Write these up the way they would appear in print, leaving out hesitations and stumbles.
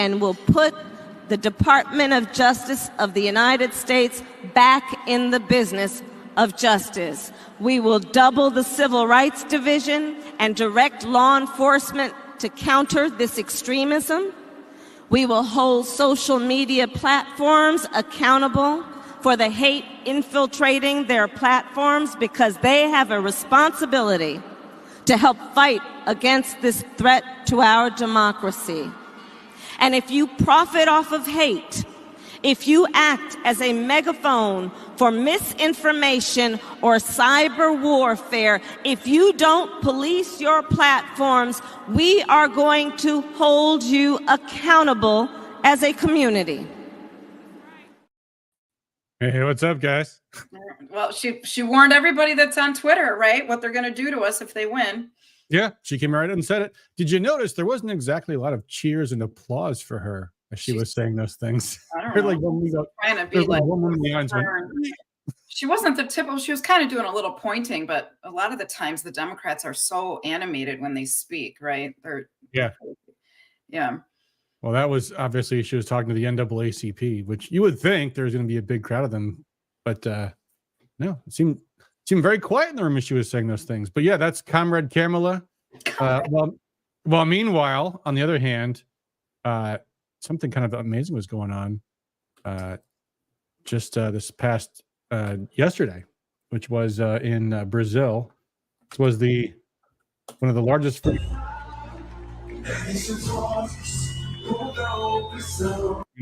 and will put the Department of Justice of the United States back in the business of justice. We will double the Civil Rights Division and direct law enforcement to counter this extremism. We will hold social media platforms accountable for the hate infiltrating their platforms, because they have a responsibility to help fight against this threat to our democracy. And if you profit off of hate, if you act as a megaphone for misinformation or cyber warfare, if you don't police your platforms, we are going to hold you accountable as a community. Hey, what's up, guys? Well, she warned everybody that's on Twitter, right? What they're going to do to us if they win. Yeah, she came right out and said it. Did you notice there wasn't exactly a lot of cheers and applause for her as she was saying those things? I don't know. Like trying to be like, went, she wasn't the typical. She was kind of doing a little pointing, but a lot of the times the Democrats are so animated when they speak, right? Yeah. Well, that was obviously she was talking to the NAACP, which you would think there's going to be a big crowd of them, but no, it seemed very quiet in the room as she was saying those things. But yeah, that's Comrade Kamala. Well, meanwhile, on the other hand, something kind of amazing was going on just this past yesterday, which was in Brazil. This was one of the largest.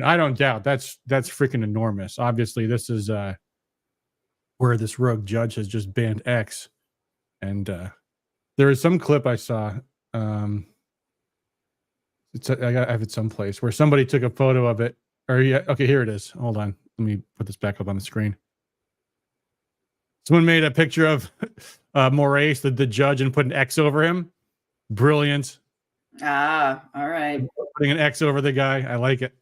I don't doubt that's freaking enormous. Obviously, this is where this rogue judge has just banned X, and there is some clip I saw. I have it someplace where somebody took a photo of it. Or yeah, okay, here it is. Hold on, let me put this back up on the screen. Someone made a picture of Moraes, the judge, and put an X over him. Brilliant. Ah, all right. Putting an X over the guy. I like it.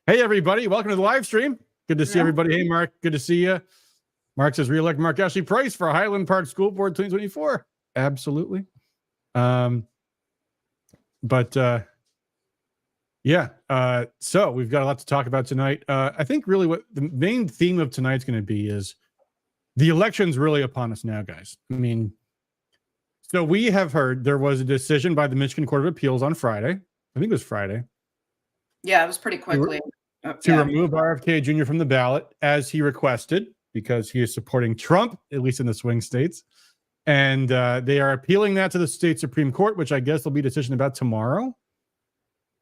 Hey, everybody. Welcome to the live stream. Good to see everybody. Hey, Mark. Good to see you. Mark says, re-elect Mark Ashley Price for Highland Park School Board 2024. Absolutely. So we've got a lot to talk about tonight. I think really what the main theme of tonight's going to be is the election's really upon us now, guys. I mean, so we have heard there was a decision by the Michigan Court of Appeals on Friday. I think it was Friday. Yeah, it was pretty quickly. To remove RFK Jr. from the ballot as he requested, because he is supporting Trump, at least in the swing states. And they are appealing that to the state Supreme Court, which I guess there'll be a decision about tomorrow.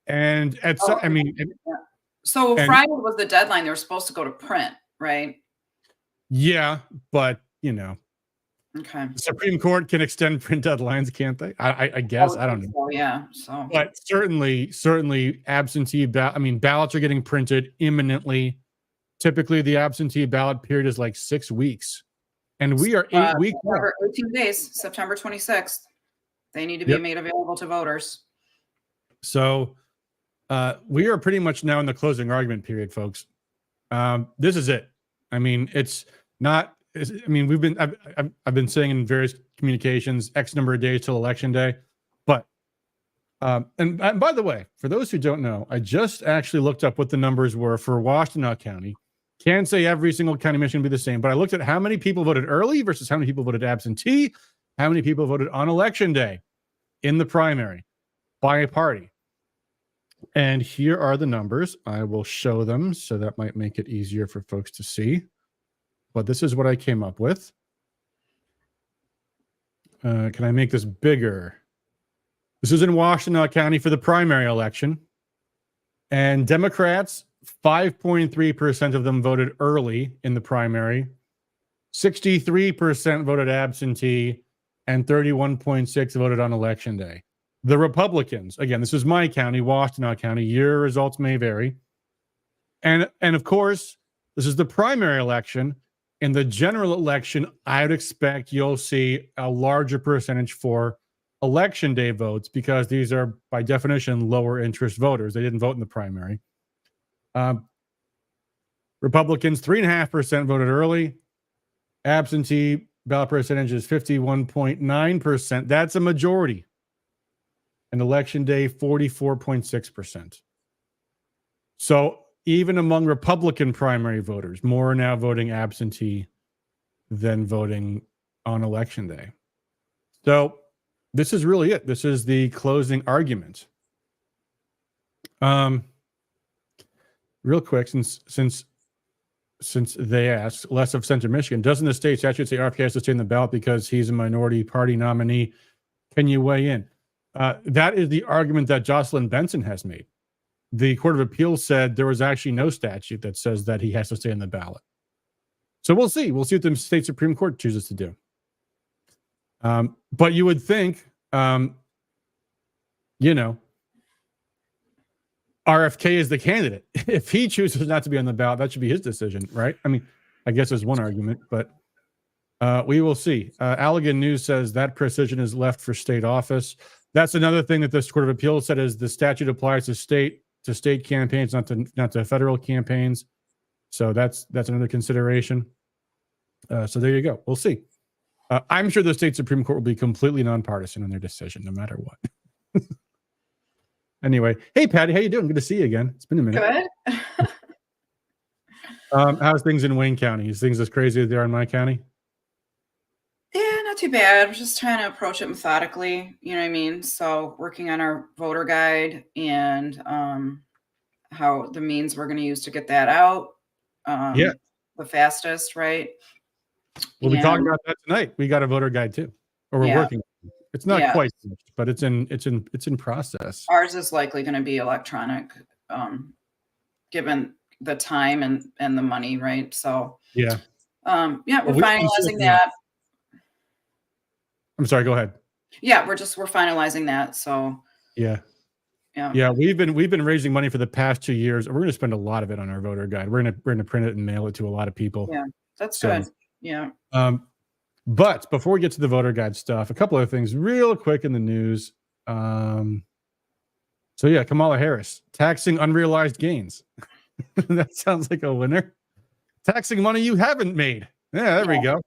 And so Friday was the deadline. They were supposed to go to print, right? Yeah, but you know, okay. The Supreme Court can extend print deadlines, can't they? I guess I don't know. So, yeah. So, but certainly absentee ballots are getting printed imminently. Typically, the absentee ballot period is like 6 weeks, and we are 8 weeks. 18 days, September 26th. They need to be made available to voters. So we are pretty much now in the closing argument period, folks. This is it. I mean, it's not. I mean, I've been saying in various communications X number of days till election day, but and by the way, for those who don't know, I just actually looked up what the numbers were for Washtenaw County. Can't say every single county mission will be the same, but I looked at how many people voted early versus how many people voted absentee, how many people voted on election day in the primary by a party. And here are the numbers. I will show them, so that might make it easier for folks to see. But this is what I came up with. Can I make this bigger? This is in Washtenaw County for the primary election. And Democrats, 5.3% of them voted early in the primary. 63% voted absentee, and 31.6% voted on election day. The Republicans, again, this is my county, Washtenaw County. Your results may vary. And of course, this is the primary election. In the general election, I would expect you'll see a larger percentage for election day votes, because these are, by definition, lower interest voters. They didn't vote in the primary. Republicans, 3.5% voted early. Absentee ballot percentage is 51.9%. That's a majority. And election day, 44.6%. So even among Republican primary voters, more are now voting absentee than voting on election day. So this is really it. This is the closing argument. Real quick, since they asked, less of Central Michigan, doesn't the state statute say RFK has to stay in the ballot because he's a minority party nominee? Can you weigh in? That is the argument that Jocelyn Benson has made. The Court of Appeals said there was actually no statute that says that he has to stay in the ballot. So we'll see. We'll see what the state Supreme Court chooses to do. But you would think, RFK is the candidate. If he chooses not to be on the ballot, that should be his decision, right? I mean, I guess there's one argument, but we will see. Allegan News says that precision is left for state office. That's another thing that this Court of Appeals said is the statute applies to state campaigns, not to federal campaigns. So that's another consideration. So there you go. We'll see. I'm sure the state Supreme Court will be completely nonpartisan in their decision, no matter what. Anyway, hey Patty, how you doing? Good to see you again. It's been a minute. Good. How's things in Wayne County? Is things as crazy as they are in my county? Yeah, not too bad. We're just trying to approach it methodically. You know what I mean? So working on our voter guide and how the means we're going to use to get that out. The fastest, right? We'll be talking about that tonight. We got a voter guide too, or we're working. It's not quite finished, but it's in process. Ours is likely going to be electronic, given the time and the money, right? So we're finalizing that. I'm sorry, go ahead. Yeah, we're finalizing that. So yeah. We've been raising money for the past 2 years. We're going to spend a lot of it on our voter guide. We're going to print it and mail it to a lot of people. Yeah, that's good. Yeah. But before we get to the voter guide stuff, a couple of things real quick in the news. Kamala Harris taxing unrealized gains. That sounds like a winner. Taxing money you haven't made. Yeah, there we go.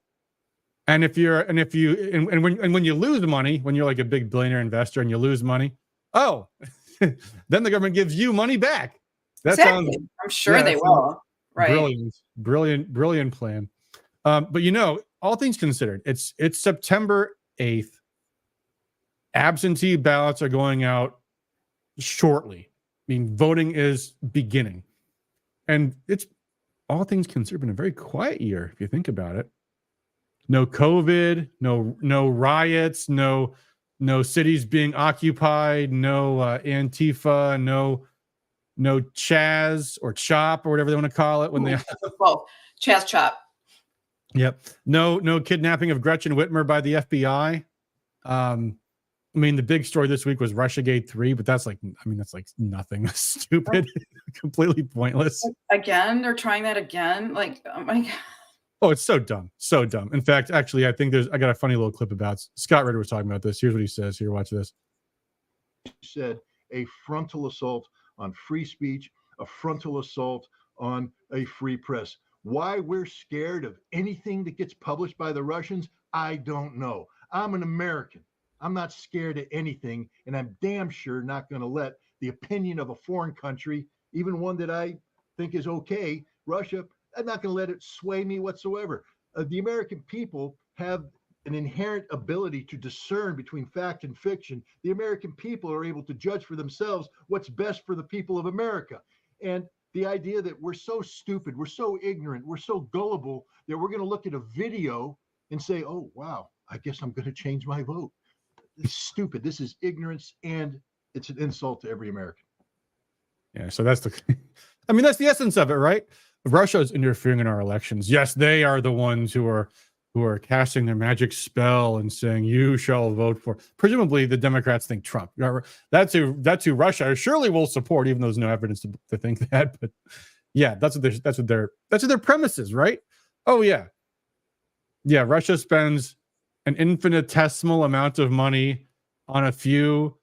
And when you lose money, when you're like a big billionaire investor and you lose money, then the government gives you money back. That sounds. I'm sure they will. Right. Brilliant plan. But all things considered, it's September 8th. Absentee ballots are going out shortly. I mean, voting is beginning. And it's, all things considered, been a very quiet year, if you think about it. No COVID, no riots, no cities being occupied, no Antifa, no Chaz or Chop or whatever they want to call it when they Chaz Chop. Yep. No kidnapping of Gretchen Whitmer by the FBI. I mean, the big story this week was Russiagate 3, but that's like nothing. Stupid, completely pointless. Again, they're trying that again. Like, oh my God. Oh, it's so dumb. So dumb. In fact, actually, I got a funny little clip about Scott Ritter was talking about this. Here's what he says. Here, watch this. He said a frontal assault on free speech, a frontal assault on a free press. Why we're scared of anything that gets published by the Russians, I don't know. I'm an American. I'm not scared of anything, and I'm damn sure not going to let the opinion of a foreign country, even one that I think is okay, Russia, I'm not going to let it sway me whatsoever. The American people have an inherent ability to discern between fact and fiction. The American people are able to judge for themselves what's best for the people of America. And the idea that we're so stupid, we're so ignorant, we're so gullible that we're going to look at a video and say, oh, wow, I guess I'm going to change my vote. It's stupid. This is ignorance, and it's an insult to every American. Yeah, so that's that's the essence of it, right? Russia is interfering in our elections. Yes, they are the ones who are casting their magic spell and saying you shall vote for. Presumably, the Democrats think Trump. That's who Russia surely will support, even though there's no evidence to think that. But yeah, that's what their premise is, right? Oh yeah, Russia spends an infinitesimal amount of money on a few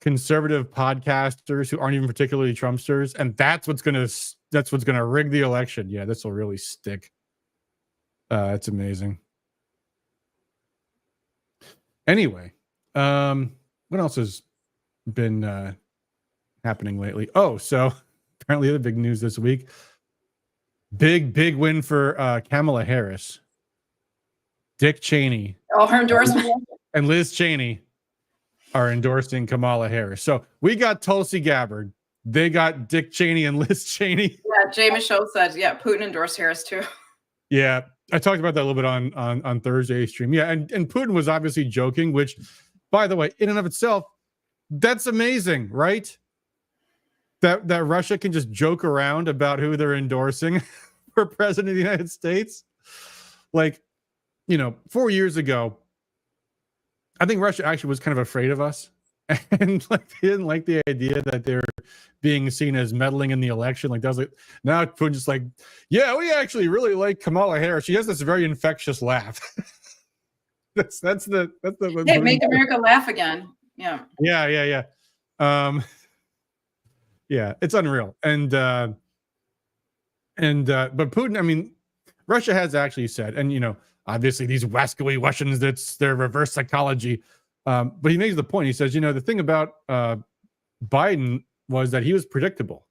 conservative podcasters who aren't even particularly Trumpsters, and that's what's gonna rig the election. Yeah, this will really stick. It's amazing. Anyway, what else has been happening lately? Oh, so apparently the big news this week. Big win for Kamala Harris. Dick Cheney. Oh, her endorsement. And Liz Cheney are endorsing Kamala Harris. So we got Tulsi Gabbard. They got Dick Cheney and Liz Cheney. Yeah, Jay Michaud said, yeah, Putin endorsed Harris too. Yeah, I talked about that a little bit on Thursday's stream. Yeah, and Putin was obviously joking, which, by the way, in and of itself, that's amazing, right? That Russia can just joke around about who they're endorsing for president of the United States. Like, 4 years ago, I think Russia actually was kind of afraid of us, and like they didn't like the idea that they were being seen as meddling in the election. Like that was like, now Putin's just like, yeah, we actually really like Kamala Harris. She has this very infectious laugh. that's the Hey, make America laugh again. Yeah. Yeah. Yeah, it's unreal. And but Putin, I mean, Russia has actually said, and obviously these wascally Russians, that's their reverse psychology. But he makes the point. He says, the thing about Biden was that he was predictable,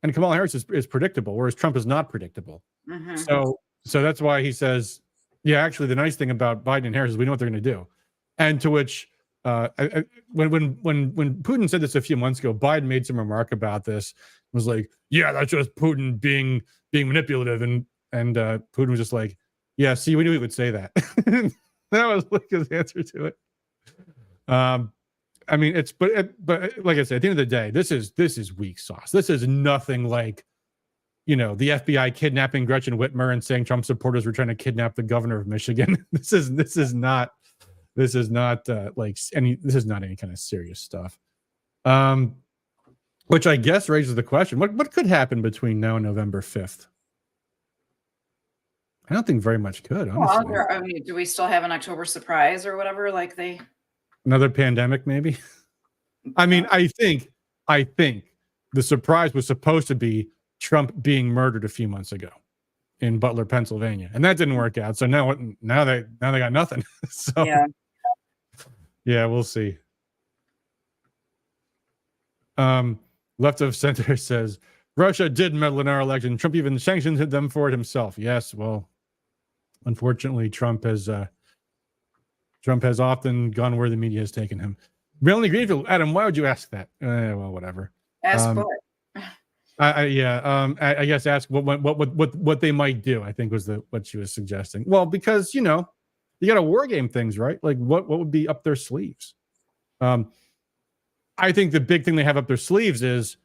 and Kamala Harris is predictable, whereas Trump is not predictable. Mm-hmm. So that's why he says, yeah, actually, the nice thing about Biden and Harris is we know what they're going to do. And to which, when Putin said this a few months ago, Biden made some remark about this. Was like, yeah, that's just Putin being manipulative, and Putin was just like, yeah, see, we knew he would say that. That was like his answer to it. I mean, but like I said, at the end of the day, this is weak sauce. This is nothing like, the FBI kidnapping Gretchen Whitmer and saying Trump supporters were trying to kidnap the governor of Michigan. This is not any kind of serious stuff. Which I guess raises the question: what could happen between now and November 5th? I don't think very much could, honestly. Well, do we still have an October surprise or whatever? Like Another pandemic, maybe. I mean, I think the surprise was supposed to be Trump being murdered a few months ago in Butler, Pennsylvania, and that didn't work out. So now they got nothing. So yeah, we'll see. Left of center says Russia did meddle in our election. Trump even sanctioned them for it himself. Yes, well, unfortunately, Trump has often gone where the media has taken him. Melanie Greenfield, Adam, why would you ask that? Well, whatever. Ask what? I guess ask what they might do. I think was what she was suggesting. Well, because you got to war game things, right? Like what would be up their sleeves? I think the big thing they have up their sleeves is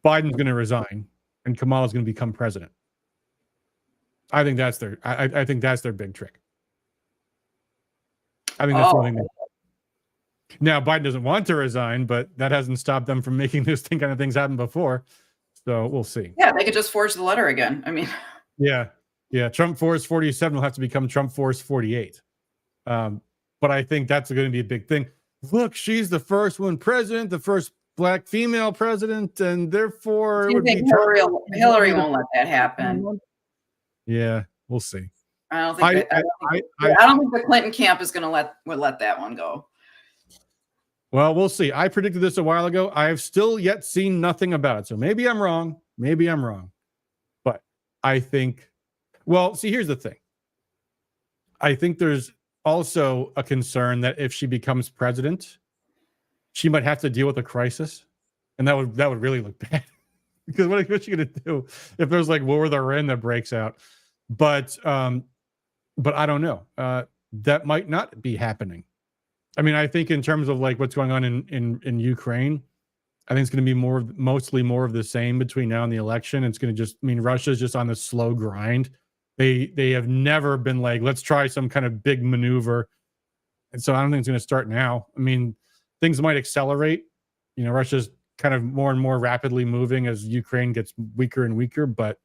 Biden's going to resign and Kamala's going to become president. I think that's their. I think that's their big trick. I think that's one thing. Now, Biden doesn't want to resign, but that hasn't stopped them from making those kind of things happen before. So we'll see. Yeah, they could just forge the letter again. I mean, yeah. Trump Force 47 will have to become Trump Force 48. But I think that's going to be a big thing. Look, she's the first woman president, the first Black female president, and therefore, Hillary won't let that happen. Yeah, we'll see. I don't think the Clinton camp is going to let that one go. Well, we'll see. I predicted this a while ago. I have still yet seen nothing about it. So maybe I'm wrong. But I think, well, see, here's the thing. I think there's also a concern that if she becomes president, she might have to deal with a crisis. And that would really look bad. Because what's she going to do if there's like war they're in that breaks out? But I don't know. That might not be happening. I mean, I think in terms of like what's going on in Ukraine, I think it's going to be mostly more of the same between now and the election. It's going to Russia's just on the slow grind. They have never been like, let's try some kind of big maneuver. And so I don't think it's going to start now. I mean, things might accelerate. Russia's kind of more and more rapidly moving as Ukraine gets weaker and weaker. But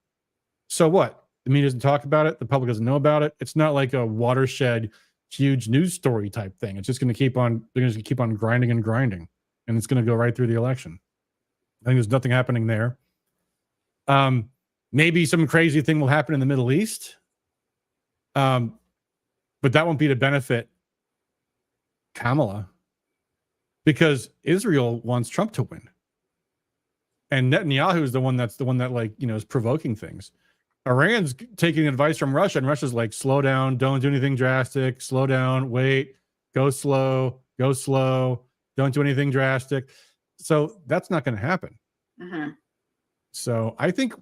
so what? The media doesn't talk about it. The public doesn't know about it. It's not like a watershed, huge news story type thing. It's just going to keep on. They're going to keep on grinding, and it's going to go right through the election. I think there's nothing happening there. Maybe some crazy thing will happen in the Middle East, but that won't be to benefit Kamala, because Israel wants Trump to win, and Netanyahu is the one that like, is provoking things. Iran's taking advice from Russia, and Russia's like, slow down, don't do anything drastic, slow down, wait, go slow, don't do anything drastic. So that's not going to happen. Mm-hmm. So I think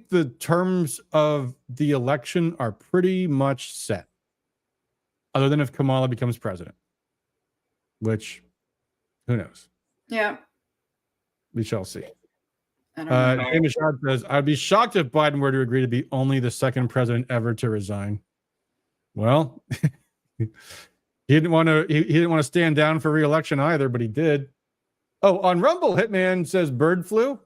the terms of the election are pretty much set, other than if Kamala becomes president, which, who knows? Yeah. We shall see. I don't know. James Shard says, I'd be shocked if Biden were to agree to be only the second president ever to resign. Well, he didn't want to stand down for re-election either, but he did. Oh, on Rumble, Hitman says bird flu.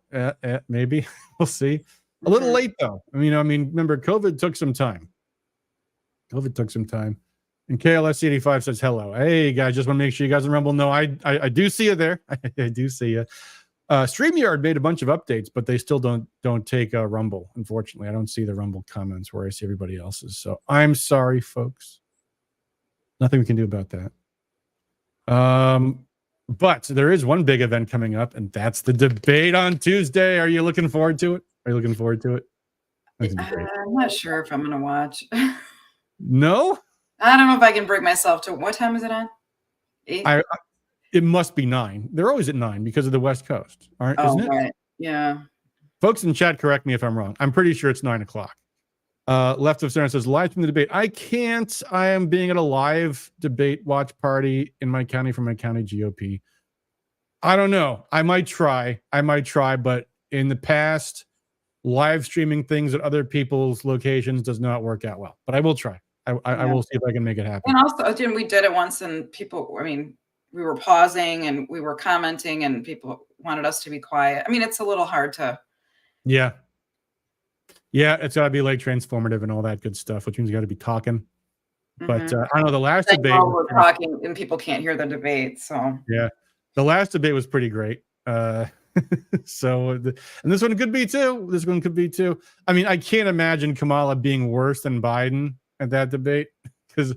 Maybe we'll see. A little late though. I mean, remember, COVID took some time. And KLS85 says hello. Hey guys, just want to make sure you guys on Rumble know I do see you there. I do see you. StreamYard made a bunch of updates, but they still don't take Rumble. Unfortunately, I don't see the Rumble comments where I see everybody else's. So I'm sorry, folks. Nothing we can do about that. But there is one big event coming up, and that's the debate on Tuesday. Are you looking forward to it? I'm not sure if I'm going to watch. No? I don't know if I can bring myself to. What time is it on? 8? It must be 9. They're always at 9 because of the West Coast, isn't it? Right. Yeah. Folks in chat, correct me if I'm wrong. I'm pretty sure it's 9 o'clock. Left of Center says, live from the debate. I can't. I am being at a live debate watch party in my county for my county GOP. I don't know. I might try, but in the past, live streaming things at other people's locations does not work out well. But I will try. I will see if I can make it happen. And also, we did it once, and people, we were pausing and we were commenting, and people wanted us to be quiet. It's a little hard to. Yeah. Yeah, it's got to be like transformative and all that good stuff, which means you got to be talking. But I don't know, the last debate. We're talking and people can't hear the debate. So yeah, the last debate was pretty great. So, and this one could be too. I can't imagine Kamala being worse than Biden at that debate because,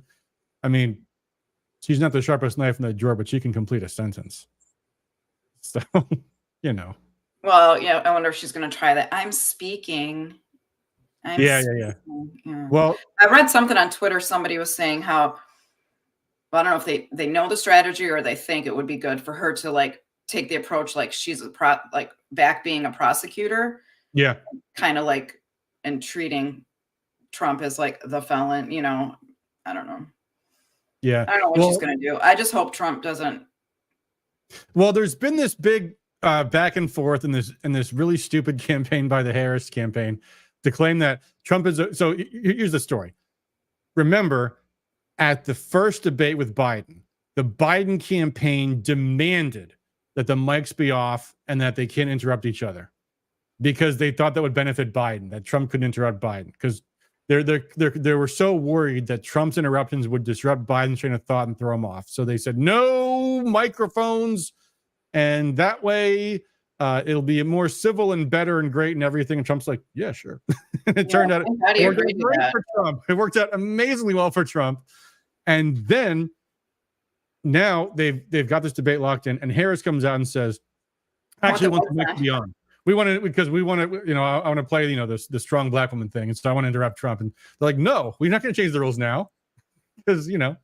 she's not the sharpest knife in the drawer, but she can complete a sentence. So, Well, yeah, I wonder if she's going to try that. I'm speaking. Yeah. Well, I read something on Twitter. Somebody was saying how, I don't know if they know the strategy or they think it would be good for her to take the approach like she's back being a prosecutor. Yeah. Kind of and treating Trump as the felon. I don't know. Yeah. I don't know what she's going to do. I just hope Trump doesn't. Well, there's been this big back and forth in this really stupid campaign by the Harris campaign to claim that Trump is so here's the story. Remember, at the first debate with Biden, the Biden campaign demanded that the mics be off and that they can't interrupt each other because they thought that would benefit Biden, that Trump couldn't interrupt Biden because they were so worried that Trump's interruptions would disrupt Biden's train of thought and throw him off. So they said no microphones, and that way it'll be more civil and better and great and everything. And Trump's like, yeah, sure. And it turned out it worked out great for Trump. It worked out amazingly well for Trump. And then now they've got this debate locked in, and Harris comes out and says, actually, want the mic to be on. We want to, because we want to, I want to play, the strong black woman thing. And so I want to interrupt Trump. And they're like, no, we're not going to change the rules now. Because, I'm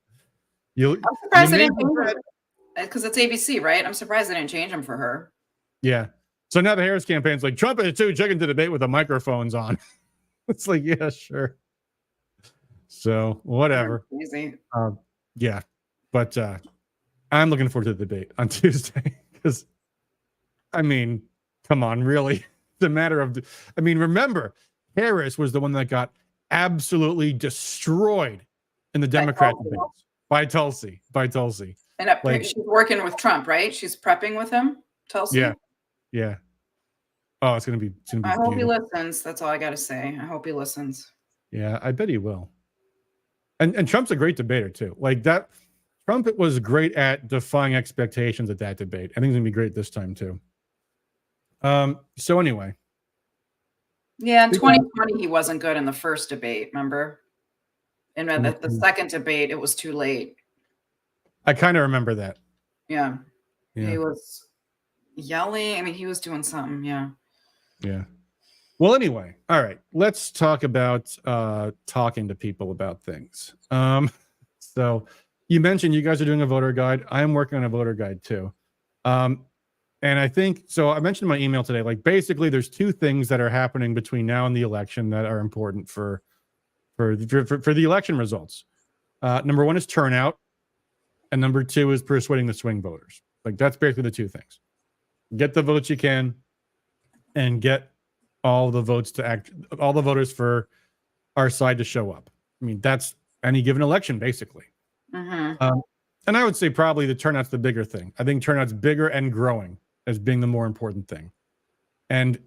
surprised they didn't change it. Because it's ABC, right? I'm surprised they didn't change them for her. Yeah. So now the Harris campaign's like, Trump is too chicken to debate with the microphones on. It's like, yeah, sure. So whatever. Easy. Yeah. But I'm looking forward to the debate on Tuesday. Because, come on, really? The matter of, remember, Harris was the one that got absolutely destroyed in the Democrat debates by Tulsi. And she's working with Trump, right? She's prepping with him, Tulsi? Yeah. Oh, it's gonna be I hope he listens. That's all I got to say. I hope he listens. Yeah, I bet he will. And Trump's a great debater, too. Like that, Trump was great at defying expectations at that debate. I think he's gonna be great this time, too. So anyway. Yeah, in 2020, he wasn't good in the first debate, remember? And the second debate, it was too late. I kind of remember that. Yeah. He was yelling. I mean, he was doing something. Yeah. Yeah. Well, anyway, all right. Let's talk about talking to people about things. So you mentioned you guys are doing a voter guide. I am working on a voter guide too. And I think so. I mentioned in my email today, like basically, there's two things that are happening between now and the election that are important for the election results. Number one is turnout, and number two is persuading the swing voters. Like that's basically the two things. Get the votes you can, and get all the votes to act, all the voters for our side to show up. I mean, that's any given election, basically. And I would say probably the turnout's the bigger thing. I think turnout's bigger and growing as being the more important thing. And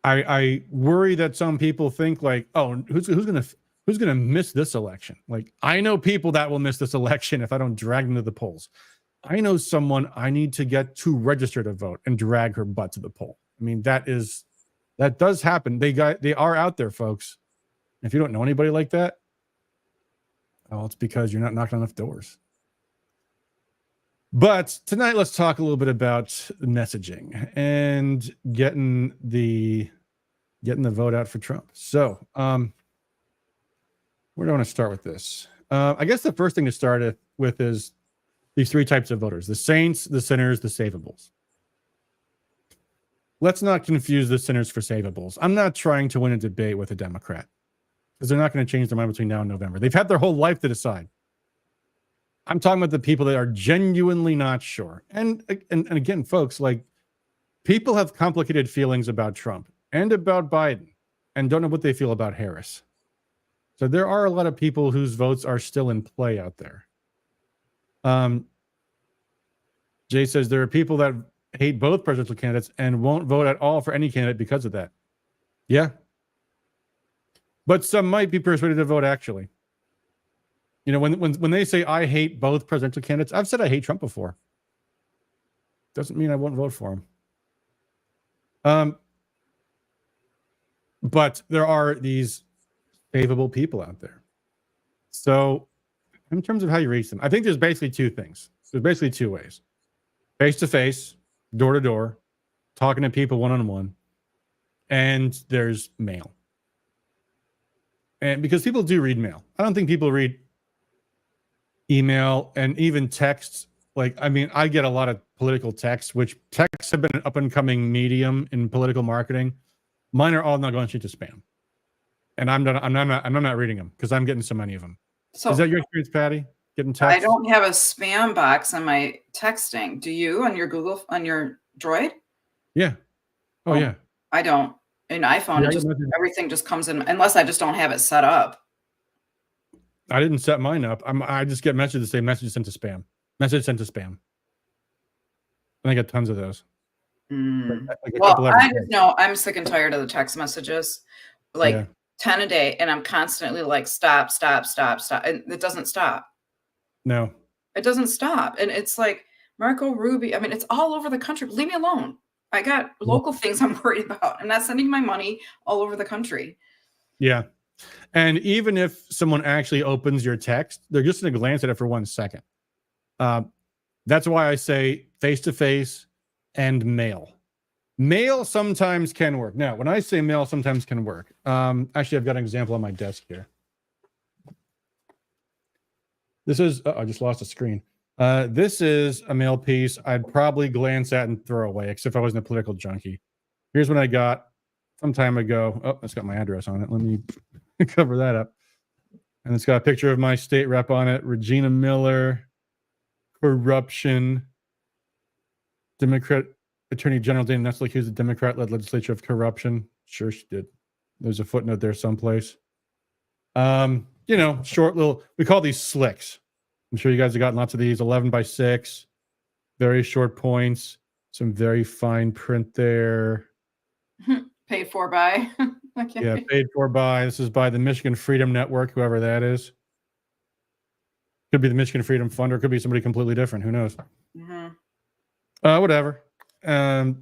I worry that some people think like, oh, who's gonna miss this election? Like, I know people that will miss this election if I don't drag them to the polls. I know someone I need to get to register to vote and drag her butt to the poll. I mean, that does happen. They are out there, folks. If you don't know anybody like that, well, it's because you're not knocking on enough doors. But tonight, let's talk a little bit about messaging and getting the vote out for Trump. So, where do I want to start with this? I guess the first thing to start with is these three types of voters: the saints, the sinners, the savables. Let's not confuse the sinners for savables. I'm not trying to win a debate with a Democrat because they're not going to change their mind between now and November. They've had their whole life to decide. I'm talking about the people that are genuinely not sure. And again, folks, like, people have complicated feelings about Trump and about Biden and don't know what they feel about Harris. So there are a lot of people whose votes are still in play out there. Jay says there are people that hate both presidential candidates and won't vote at all for any candidate because of that. Yeah. But some might be persuaded to vote, actually. You know, when they say I hate both presidential candidates, I've said I hate Trump before. Doesn't mean I won't vote for him. But there are these favorable people out there. So in terms of how you reach them, I think there's basically two things. There's basically two ways: face-to-face, door-to-door, talking to people one-on-one, and there's mail. And because people do read mail. I don't think people read email and even texts. Like, I mean, I get a lot of political texts, which texts have been an up-and-coming medium in political marketing. Mine are all not going straight to spam. And I'm not reading them because I'm getting so many of them. So is that your experience, Patty? Getting texts? I don't have a spam box on my texting. Do you on your on your Droid? Yeah. Oh yeah. I don't. In iPhone, yeah, everything just comes in, unless I just don't have it set up. I didn't set mine up. I just get messages that say message sent to spam. Message sent to spam. And I get tons of those. Well, I just know I'm sick and tired of the text messages. Like 10 a day, and I'm constantly like, stop. And it doesn't stop. No. It doesn't stop. And it's like, Marco Ruby, I mean, it's all over the country. Leave me alone. I got local things I'm worried about. I'm not sending my money all over the country. Yeah. And even if someone actually opens your text, they're just going to glance at it for 1 second. That's why I say face-to-face and mail. Mail sometimes can work. Now, when I say mail sometimes can work, actually, I've got an example on my desk here. This is, I just lost a screen. This is a mail piece I'd probably glance at and throw away, except if I wasn't a political junkie. Here's what I got some time ago. Oh, it's got my address on it. Let me cover that up. And it's got a picture of my state rep on it, Regina Miller, corruption, Democrat Attorney General Dana Nessel accused the Democrat-led legislature of corruption. Sure she did. There's a footnote there someplace. You know, short little, we call these slicks. I'm sure you guys have gotten lots of these. 11 by 6, very short points, some very fine print there. Paid for by. Okay. Yeah, paid for by. This is by the Michigan Freedom Network, whoever that is. Could be the Michigan Freedom Fund, or could be somebody completely different. Who knows? Whatever. And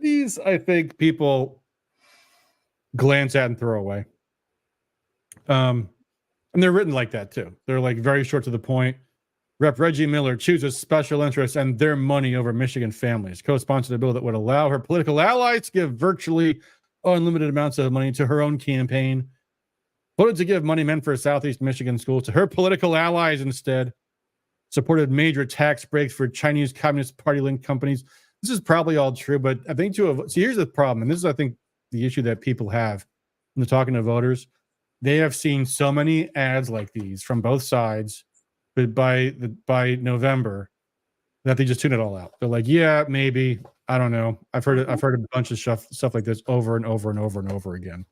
these, I think, people glance at and throw away. And they're written like that too. They're like very short to the point, Rep. Reggie Miller chooses special interests and their money over Michigan families. Co-sponsored a bill that would allow her political allies to give virtually unlimited amounts of money to her own campaign. Voted to give money meant for Southeast Michigan schools to her political allies instead. Supported major tax breaks for Chinese Communist Party-linked companies. This is probably all true, but I think here's the problem, and this is, I think, the issue that people have when they're talking to voters. They have seen so many ads like these from both sides, but by November, that they just tune it all out. They're like, yeah, maybe, I don't know. I've heard a bunch of stuff like this over and over and over and over again.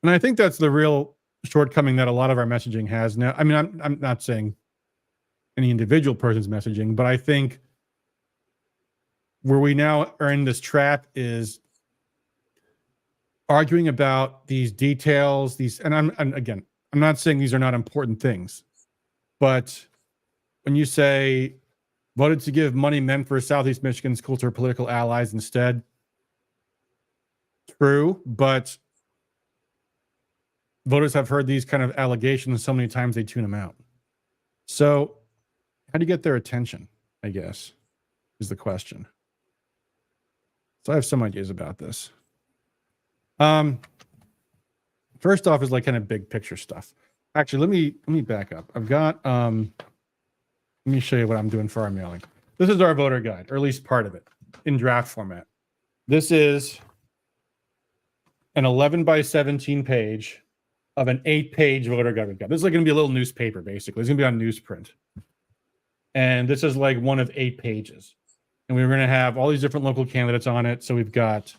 And I think that's the real shortcoming that a lot of our messaging has now. I mean, I'm not saying any individual person's messaging, but I think where we now are in this trap is arguing about these details, and I'm not saying these are not important things, but when you say voted to give money meant for Southeast Michigan schools to her political allies instead, true, but voters have heard these kind of allegations so many times they tune them out. So how do you get their attention, I guess, is the question. So I have some ideas about this. First off is like kind of big picture stuff. Actually, let me back up. I've got let me show you what I'm doing for our mailing. This is our voter guide, or at least part of it, in draft format. This is an 11 by 17 page of an 8-page voter guide we've got. This is like going to be a little newspaper, basically. It's going to be on newsprint. And this is like one of 8 pages. And we're going to have all these different local candidates on it. So we've got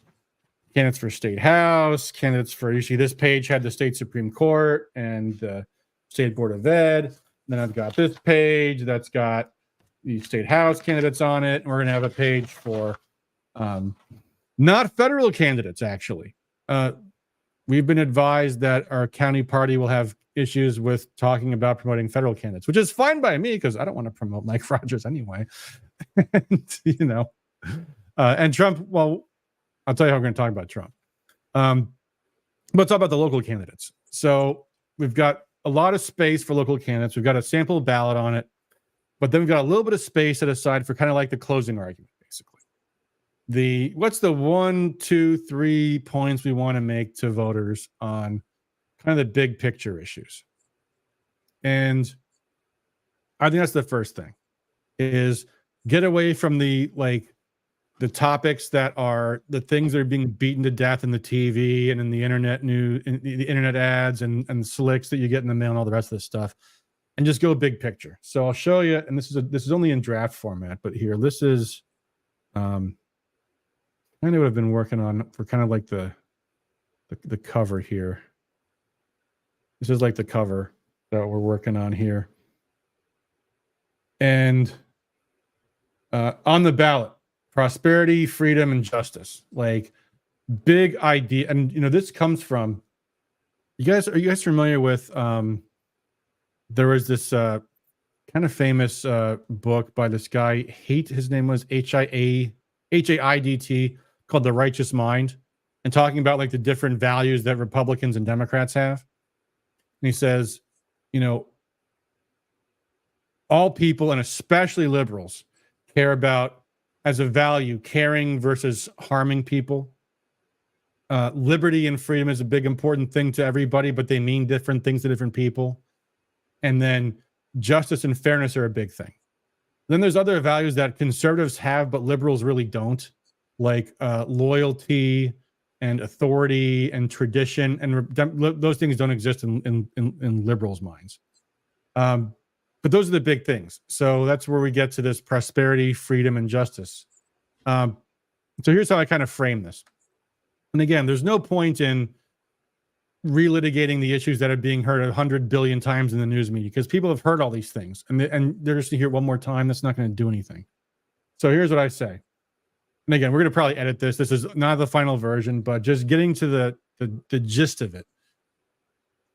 candidates for state house, candidates for, you see this page had the state Supreme Court and the state board of ed. Then I've got this page that's got the state house candidates on it. And we're going to have a page for not federal candidates, actually. We've been advised that our county party will have issues with talking about promoting federal candidates, which is fine by me because I don't want to promote Mike Rogers anyway. And, you know, and Trump, well, I'll tell you how we're going to talk about Trump. Let's talk about the local candidates. So we've got a lot of space for local candidates. We've got a sample ballot on it, but then we've got a little bit of space set aside for kind of like the closing argument, basically. What's the 1, 2, 3 points we want to make to voters on kind of the big picture issues? And I think that's the first thing, is get away from the topics that are the things that are being beaten to death in the TV and in the internet news, in the internet ads and slicks that you get in the mail and all the rest of this stuff, and just go big picture. So I'll show you, and this is only in draft format, but here, this is kind of what I've been working on for kind of like the cover here. This is like the cover that we're working on here. And on the ballot, prosperity, freedom, and justice, like big idea. And you know, this comes from, are you guys familiar with there was this kind of famous book by this guy, his name was H-A-I-D-T, called The Righteous Mind, and talking about like the different values that Republicans and Democrats have. And he says, you know, all people, and especially liberals, care about, as a value, caring versus harming people. Liberty and freedom is a big important thing to everybody, but they mean different things to different people. And then justice and fairness are a big thing. Then there's other values that conservatives have, but liberals really don't, like loyalty and authority and tradition. And those things don't exist in liberals' minds. But those are the big things. So that's where we get to this prosperity, freedom, and justice. So here's how I kind of frame this. And again, there's no point in relitigating the issues that are being heard 100 billion times in the news media, because people have heard all these things, and they're just to hear it one more time. That's not going to do anything. So here's what I say. And again, we're going to probably edit this. This is not the final version, but just getting to the gist of it.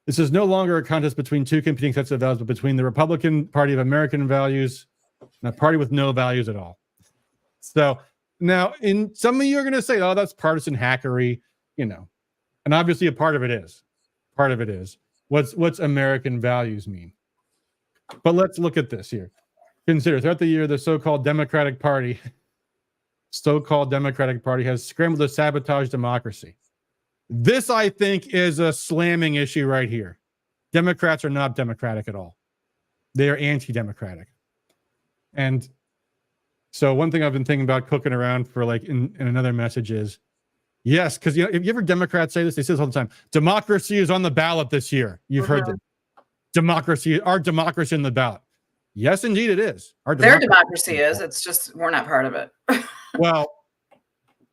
This is no longer a contest between two competing sets of values, but between the Republican Party of American values and a party with no values at all. So now, in some of you are going to say, "Oh, that's partisan hackery," you know, and obviously a part of it is. Part of it is. What's American values mean? But let's look at this here. Consider throughout the year, the so-called Democratic Party has scrambled to sabotage democracy. This, I think, is a slamming issue right here. Democrats are not democratic at all. They are anti-democratic. And so one thing I've been thinking about cooking around for like in another message is, yes, because if you ever Democrats say this, they say this all the time. Democracy is on the ballot this year. You've heard this. Our democracy in the ballot. Yes, indeed it is. Their democracy is. It's just we're not part of it. Well,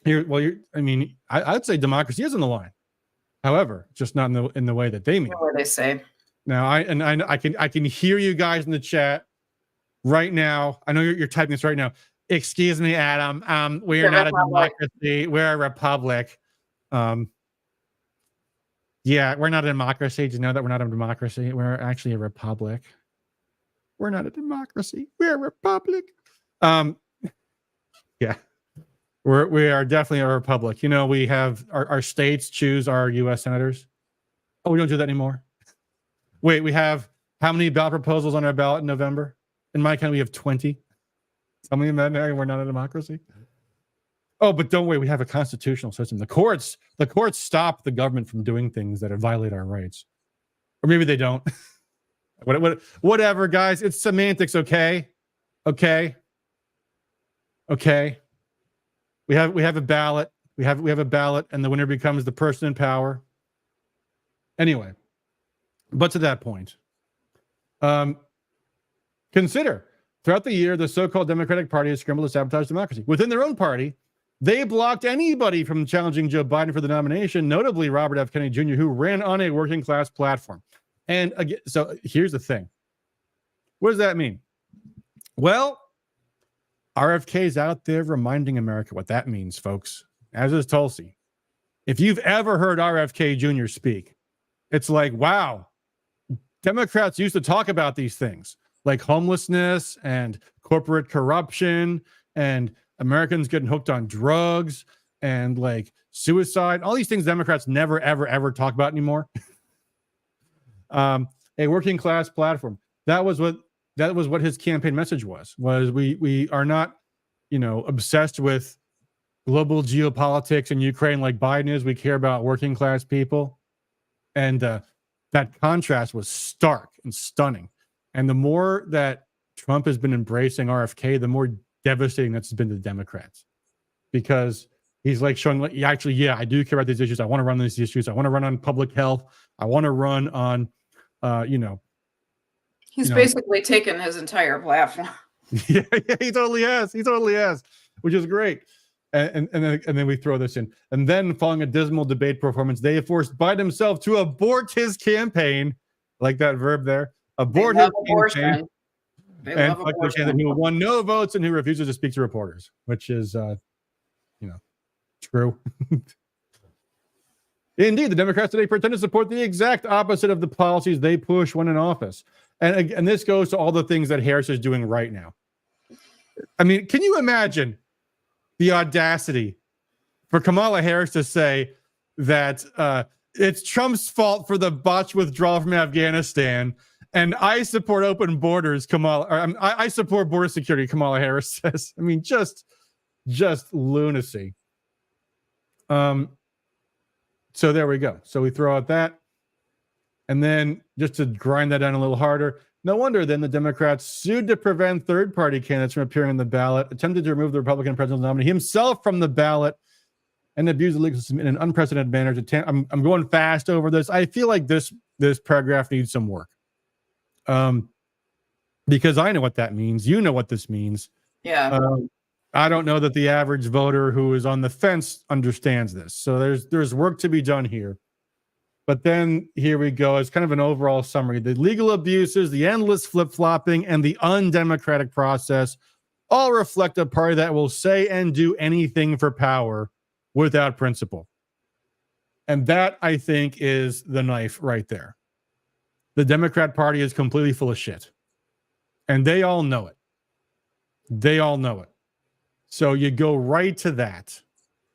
I'd say democracy is on the line. However, just not in the way that they mean. What they say. Now, I can hear you guys in the chat right now. I know you're typing this right now. Excuse me, Adam. We're not a democracy. We're a republic. Yeah, we're not a democracy. Do you know that we're not a democracy? We're actually a republic. We're not a democracy. We're a republic. Yeah. We are definitely a republic. You know, we have our states choose our U.S. senators. Oh, we don't do that anymore. Wait, we have how many ballot proposals on our ballot in November? In my county, we have 20. Tell me that we're not a democracy. Oh, but don't wait. We have a constitutional system. The courts stop the government from doing things that violate our rights, or maybe they don't. Whatever, guys. It's semantics. Okay. We have a ballot. We have a ballot, and the winner becomes the person in power. Anyway, but to that point, consider throughout the year, the so-called Democratic Party has scrambled to sabotage democracy. Within their own party, they blocked anybody from challenging Joe Biden for the nomination, notably Robert F. Kennedy Jr., who ran on a working class platform. And again, so here's the thing. What does that mean? Well, RFK is out there reminding America what that means, folks, as is Tulsi. If you've ever heard RFK Jr. speak, it's like, wow, Democrats used to talk about these things like homelessness and corporate corruption and Americans getting hooked on drugs and like suicide, all these things Democrats never, ever, ever talk about anymore. A working class platform. That was what his campaign message was we are not, obsessed with global geopolitics in Ukraine like Biden is. We care about working class people. And that contrast was stark and stunning. And the more that Trump has been embracing RFK, the more devastating that's been to the Democrats, because he's like showing like, I do care about these issues. I want to run these issues. I want to run on public health. I want to run on, He's basically taken his entire platform. Yeah, he totally has, which is great. And then we throw this in. And then following a dismal debate performance, they have forced Biden himself to abort his campaign. Like that verb there. Abort his campaign. And that he won no votes and who refuses to speak to reporters, which is, true. Indeed, the Democrats today pretend to support the exact opposite of the policies they push when in office. And this goes to all the things that Harris is doing right now. I mean, can you imagine the audacity for Kamala Harris to say that it's Trump's fault for the botched withdrawal from Afghanistan, and I support open borders, I support border security, Kamala Harris says. I mean, just lunacy. So there we go. So we throw out that. And then just to grind that down a little harder, no wonder then the Democrats sued to prevent third-party candidates from appearing on the ballot, attempted to remove the Republican presidential nominee himself from the ballot, and abused the legal system in an unprecedented manner. I'm going fast over this. I feel like this paragraph needs some work. Because I know what that means. You know what this means. Yeah. I don't know that the average voter who is on the fence understands this. So there's work to be done here. But then here we go. It's kind of an overall summary. The legal abuses, the endless flip-flopping, and the undemocratic process all reflect a party that will say and do anything for power without principle. And that, I think, is the knife right there. The Democrat Party is completely full of shit. And they all know it. They all know it. So you go right to that.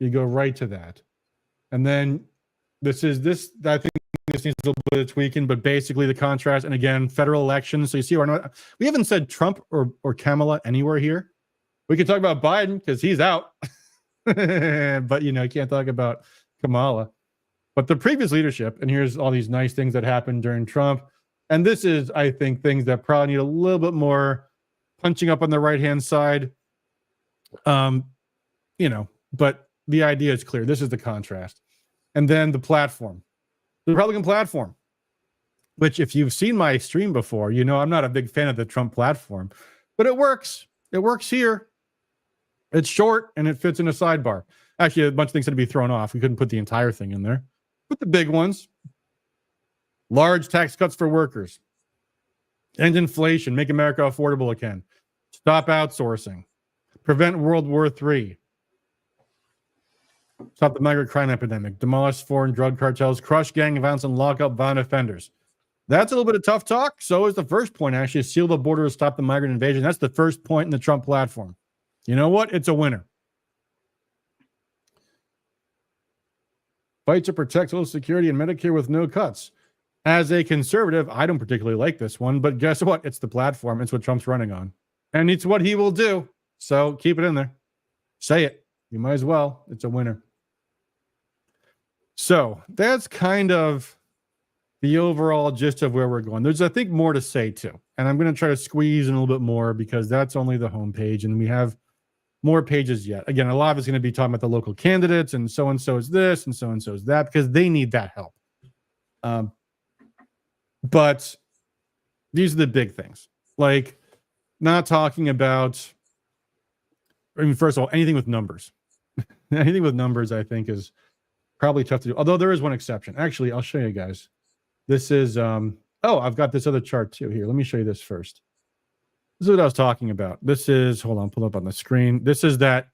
And then I think this just needs a little bit of tweaking, but basically the contrast, and again, federal elections. So you see, we haven't said Trump or Kamala anywhere here. We can talk about Biden because he's out, but you can't talk about Kamala. But the previous leadership, and here's all these nice things that happened during Trump. And this is, I think, things that probably need a little bit more punching up on the right-hand side. But the idea is clear. This is the contrast. And then the platform, the Republican platform, which if you've seen my stream before, I'm not a big fan of the Trump platform, but it works. It works here. It's short and it fits in a sidebar. Actually, a bunch of things had to be thrown off. We couldn't put the entire thing in there. Put the big ones. Large tax cuts for workers. End inflation. Make America affordable again. Stop outsourcing. Prevent World War III. Stop the migrant crime epidemic. Demolish foreign drug cartels. Crush gang violence and lock up violent offenders. That's a little bit of tough talk. So is the first point, actually. Seal the border to stop the migrant invasion. That's the first point in the Trump platform. You know what? It's a winner. Fight to protect Social Security and Medicare with no cuts. As a conservative, I don't particularly like this one, but guess what? It's the platform. It's what Trump's running on. And it's what he will do. So keep it in there. Say it. You might as well. It's a winner. So that's kind of the overall gist of where we're going. There's, I think, more to say too. And I'm going to try to squeeze in a little bit more because that's only the homepage. And we have more pages yet. Again, a lot of it's going to be talking about the local candidates and so is this and so is that because they need that help. But these are the big things. Like not talking about, first of all, anything with numbers. Anything with numbers, I think, is probably tough to do. Although there is one exception. Actually, I'll show you guys. This is, I've got this other chart too here. Let me show you this first. This is what I was talking about. This is, hold on, pull up on the screen. This is that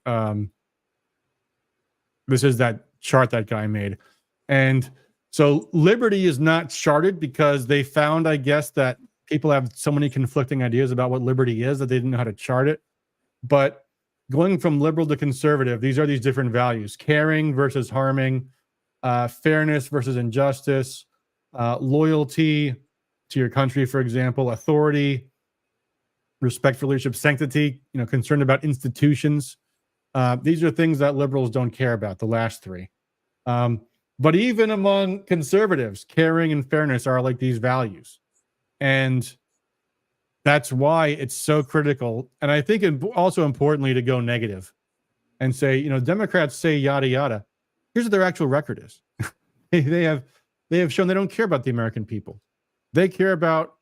chart that guy made. And so Liberty is not charted because they found, I guess, that people have so many conflicting ideas about what liberty is that they didn't know how to chart it. But going from liberal to conservative, these are these different values: caring versus harming, fairness versus injustice, loyalty to your country, for example, authority, respect for leadership, sanctity, concerned about institutions. These are things that liberals don't care about, the last three. But even among conservatives, caring and fairness are like these values. And that's why it's so critical. And I think also importantly to go negative and say, Democrats say yada, yada. Here's what their actual record is. They have shown they don't care about the American people. They care about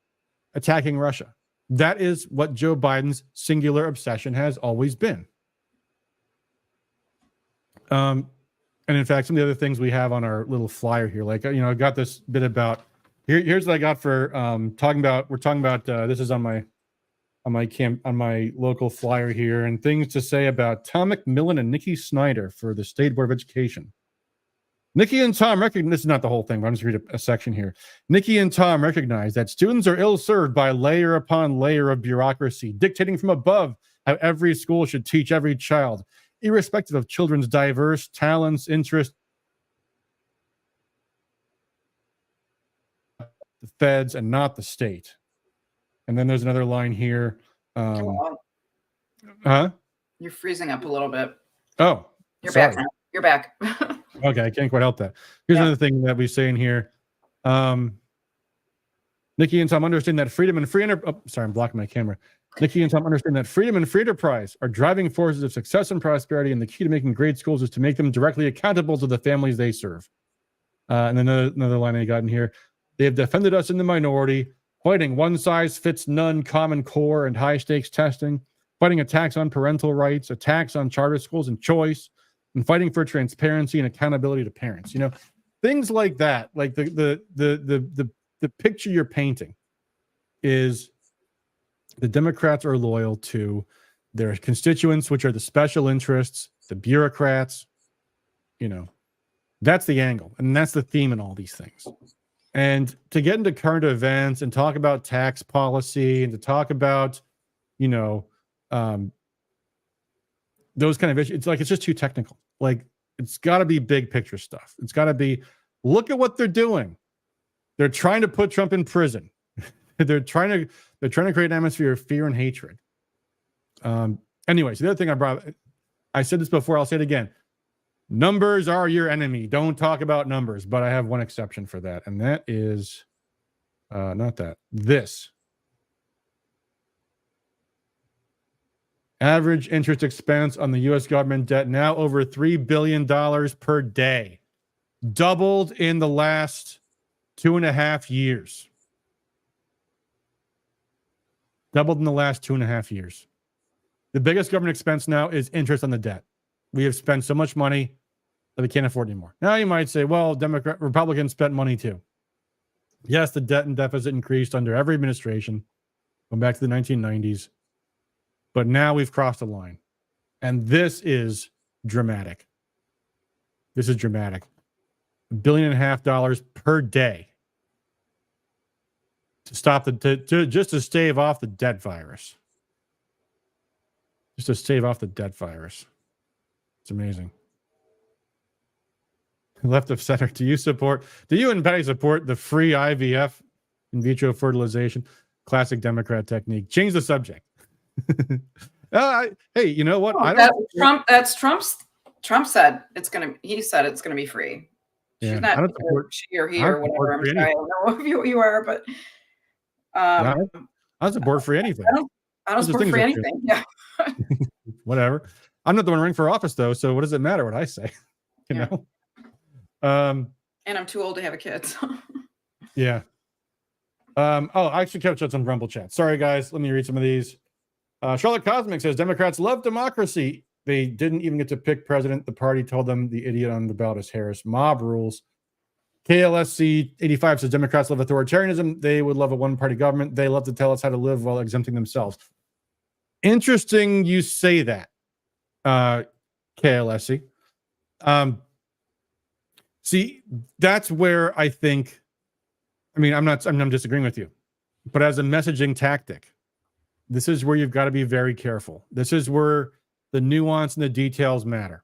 attacking Russia. That is what Joe Biden's singular obsession has always been. And in fact, some of the other things we have on our little flyer here, like, I got this bit about, here's what I got for we're talking about, this is on my local flyer here, and things to say about Tom McMillan and Nikki Snyder for the State Board of Education. Nikki and Tom recognize, this is not the whole thing, but I'm just reading a section here. Nikki and Tom recognize that students are ill-served by layer upon layer of bureaucracy, dictating from above how every school should teach every child, irrespective of children's diverse talents, interests. The feds and not the state. And then there's another line here. You're freezing up a little bit. Oh, you're sorry. back now. You're back. Okay, I can't quite help that. Here's another thing that we say in here. Nikki and Tom understand that freedom and free I'm blocking my camera. Nikki and Tom understand that freedom and free enterprise are driving forces of success and prosperity, and the key to making great schools is to make them directly accountable to the families they serve. And then another line I got in here. They have defended us in the minority, fighting one-size-fits-none Common Core and high-stakes testing, fighting attacks on parental rights, attacks on charter schools and choice, and fighting for transparency and accountability to parents. Things like that. Like the picture you're painting is the Democrats are loyal to their constituents, which are the special interests, the bureaucrats. That's the angle, and that's the theme in all these things. And to get into current events and talk about tax policy and to talk about, those kind of issues, it's just too technical. Like, it's got to be big picture stuff. It's got to be, look at what they're doing. They're trying to put Trump in prison. they're trying to create an atmosphere of fear and hatred. Anyways, the other thing I said this before, I'll say it again. Numbers are your enemy. Don't talk about numbers, but I have one exception for that, and that is not that. This. Average interest expense on the U.S. government debt now over $3 billion per day. Doubled in the last 2.5 years. Doubled in the last 2.5 years. The biggest government expense now is interest on the debt. We have spent so much money that we can't afford anymore. Now you might say, well, Republicans spent money too. Yes, the debt and deficit increased under every administration, going back to the 1990s. But now we've crossed the line. And this is dramatic. This is dramatic. $1.5 billion per day to stop just to stave off the debt virus. Just to stave off the debt virus. It's amazing. Left of center, do you and Patty support the free IVF, in vitro fertilization? Classic Democrat technique. Change the subject. Hey, you know what? Trump said it's gonna. He said it's gonna be free. Yeah, She's not she or he or whatever. I'm sorry, I don't know who you are, but I don't support free anything. I don't support free anything. Yeah. Whatever. I'm not the one running for office though, so what does it matter what I say? You know. And I'm too old to have a kid. So. Yeah. I actually kept up some Rumble chat. Sorry guys, let me read some of these. Charlotte Cosmic says Democrats love democracy. They didn't even get to pick president. The party told them the idiot on the ballot is Harris. Mob rules. KLSC 85 says Democrats love authoritarianism. They would love a one-party government. They love to tell us how to live while exempting themselves. Interesting you say that, KLSC. See, that's where I think, I'm disagreeing with you, but as a messaging tactic, this is where you've got to be very careful. This is where the nuance and the details matter.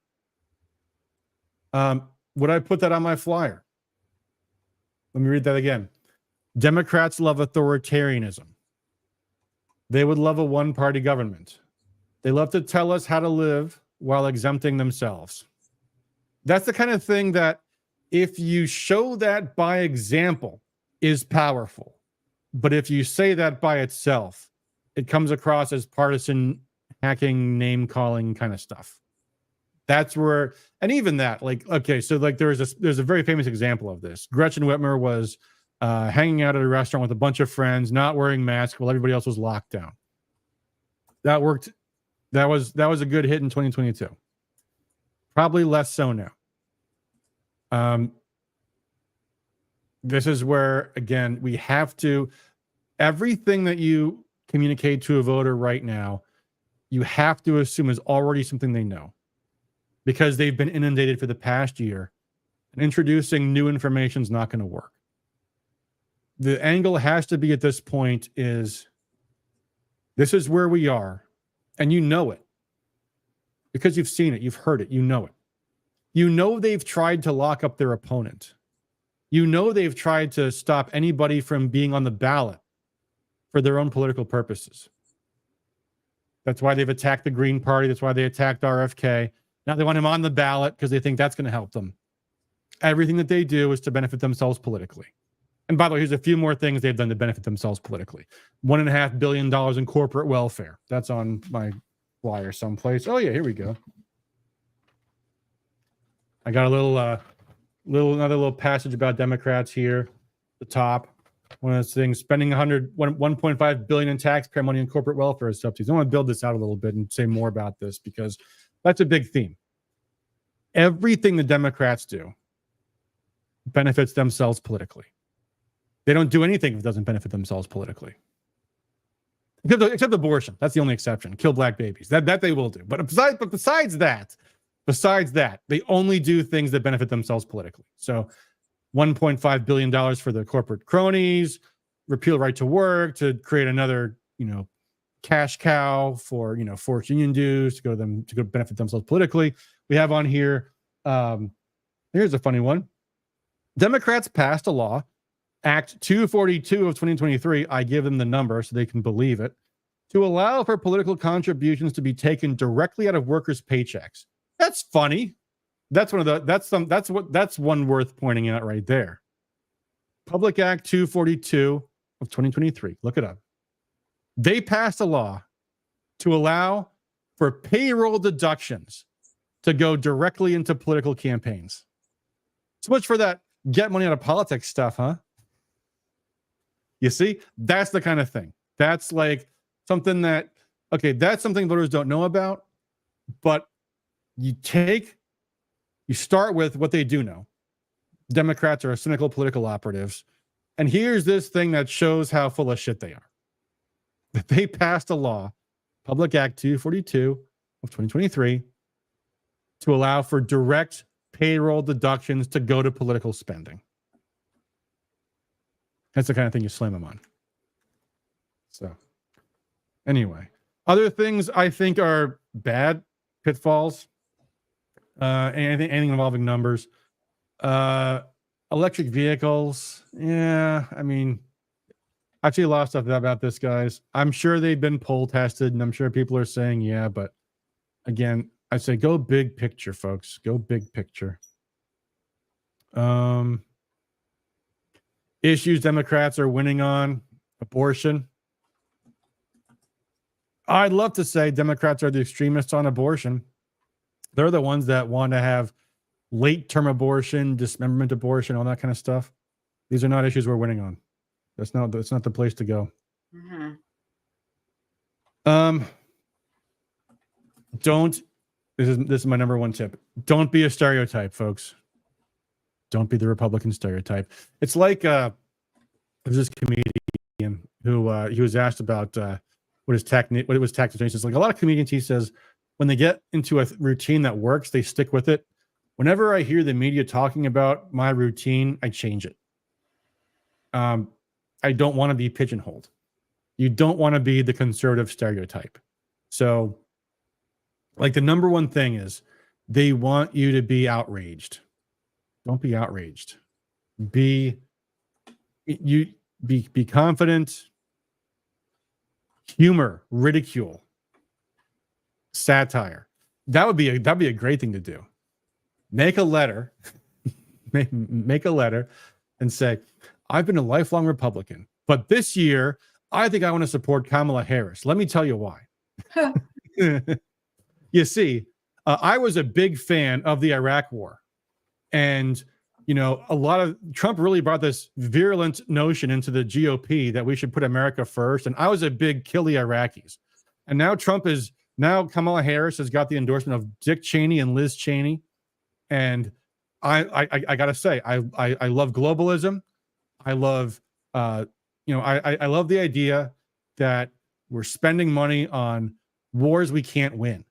Would I put that on my flyer? Let me read that again. Democrats love authoritarianism. They would love a one-party government. They love to tell us how to live while exempting themselves. That's the kind of thing that if you show that by example is powerful. But if you say that by itself, it comes across as partisan hacking, name calling kind of stuff. That's where, and even that, like, okay, so like there's a very famous example of this. Gretchen Whitmer was hanging out at a restaurant with a bunch of friends, not wearing masks while everybody else was locked down. That worked. That was a good hit in 2022. Probably less so now. This is where, again, we have to, everything that you communicate to a voter right now, you have to assume is already something they know because they've been inundated for the past year, and introducing new information is not going to work. The angle has to be at this point is this is where we are, and you know it because you've seen it, you've heard it, you know it. You know they've tried to lock up their opponent. You know they've tried to stop anybody from being on the ballot for their own political purposes. That's why they've attacked the Green Party. That's why they attacked RFK. Now they want him on the ballot because they think that's going to help them. Everything that they do is to benefit themselves politically. And by the way, here's a few more things they've done to benefit themselves politically. $1.5 billion in corporate welfare. That's on my flyer someplace. Oh yeah, here we go. I got a another little passage about Democrats here. The top, one of those things, spending $1.5 billion in taxpayer money in corporate welfare subsidies. I want to build this out a little bit and say more about this because that's a big theme. Everything the Democrats do benefits themselves politically. They don't do anything if it doesn't benefit themselves politically. Except abortion. That's the only exception. Kill black babies. That they will do. But besides that, they only do things that benefit themselves politically. So $1.5 billion for the corporate cronies, repeal right to work to create another, cash cow for, forced union dues to go benefit themselves politically. We have on here, here's a funny one. Democrats passed a law Act 242 of 2023, I give them the number so they can believe it, to allow for political contributions to be taken directly out of workers' paychecks. That's funny. That's one worth pointing out right there. Public Act 242 of 2023. Look it up. They passed a law to allow for payroll deductions to go directly into political campaigns. So much for that get money out of politics stuff, huh? You see, that's the kind of thing. That's like something that, okay, that's something voters don't know about, but you start with what they do know. Democrats are cynical political operatives. And here's this thing that shows how full of shit they are. They passed a law, Public Act 242 of 2023, to allow for direct payroll deductions to go to political spending. That's the kind of thing you slam them on. So, anyway, other things I think are bad pitfalls. Anything involving numbers. Electric vehicles. Yeah, I mean, I've seen a lot of stuff about this, guys. I'm sure they've been poll tested, and I'm sure people are saying, yeah, but again, I say go big picture, folks. Go big picture. Issues Democrats are winning on: abortion. I'd love to say Democrats are the extremists on abortion. They're the ones that want to have late-term abortion, dismemberment abortion, all that kind of stuff. These are not issues we're winning on. That's not the place to go. Mm-hmm. This is my number one tip. Don't be a stereotype, folks. Don't be the Republican stereotype. It's like there's this comedian who he was asked about what it was tax. It's like a lot of comedians, he says, when they get into a routine that works, they stick with it. Whenever I hear the media talking about my routine, I change it. I don't want to be pigeonholed. You don't want to be the conservative stereotype. So, like, the number one thing is they want you to be outraged. Don't be outraged. Be confident. Humor, ridicule, satire. That'd be a great thing to do. Make a letter, make a letter, and say, I've been a lifelong Republican, but this year I think I want to support Kamala Harris. Let me tell you why. You see, I was a big fan of the Iraq War, and a lot of Trump really brought this virulent notion into the GOP that we should put America first. And I was a big kill the Iraqis. And now Kamala Harris has got the endorsement of Dick Cheney and Liz Cheney. And I gotta say, I love globalism. I love, I love the idea that we're spending money on wars we can't win.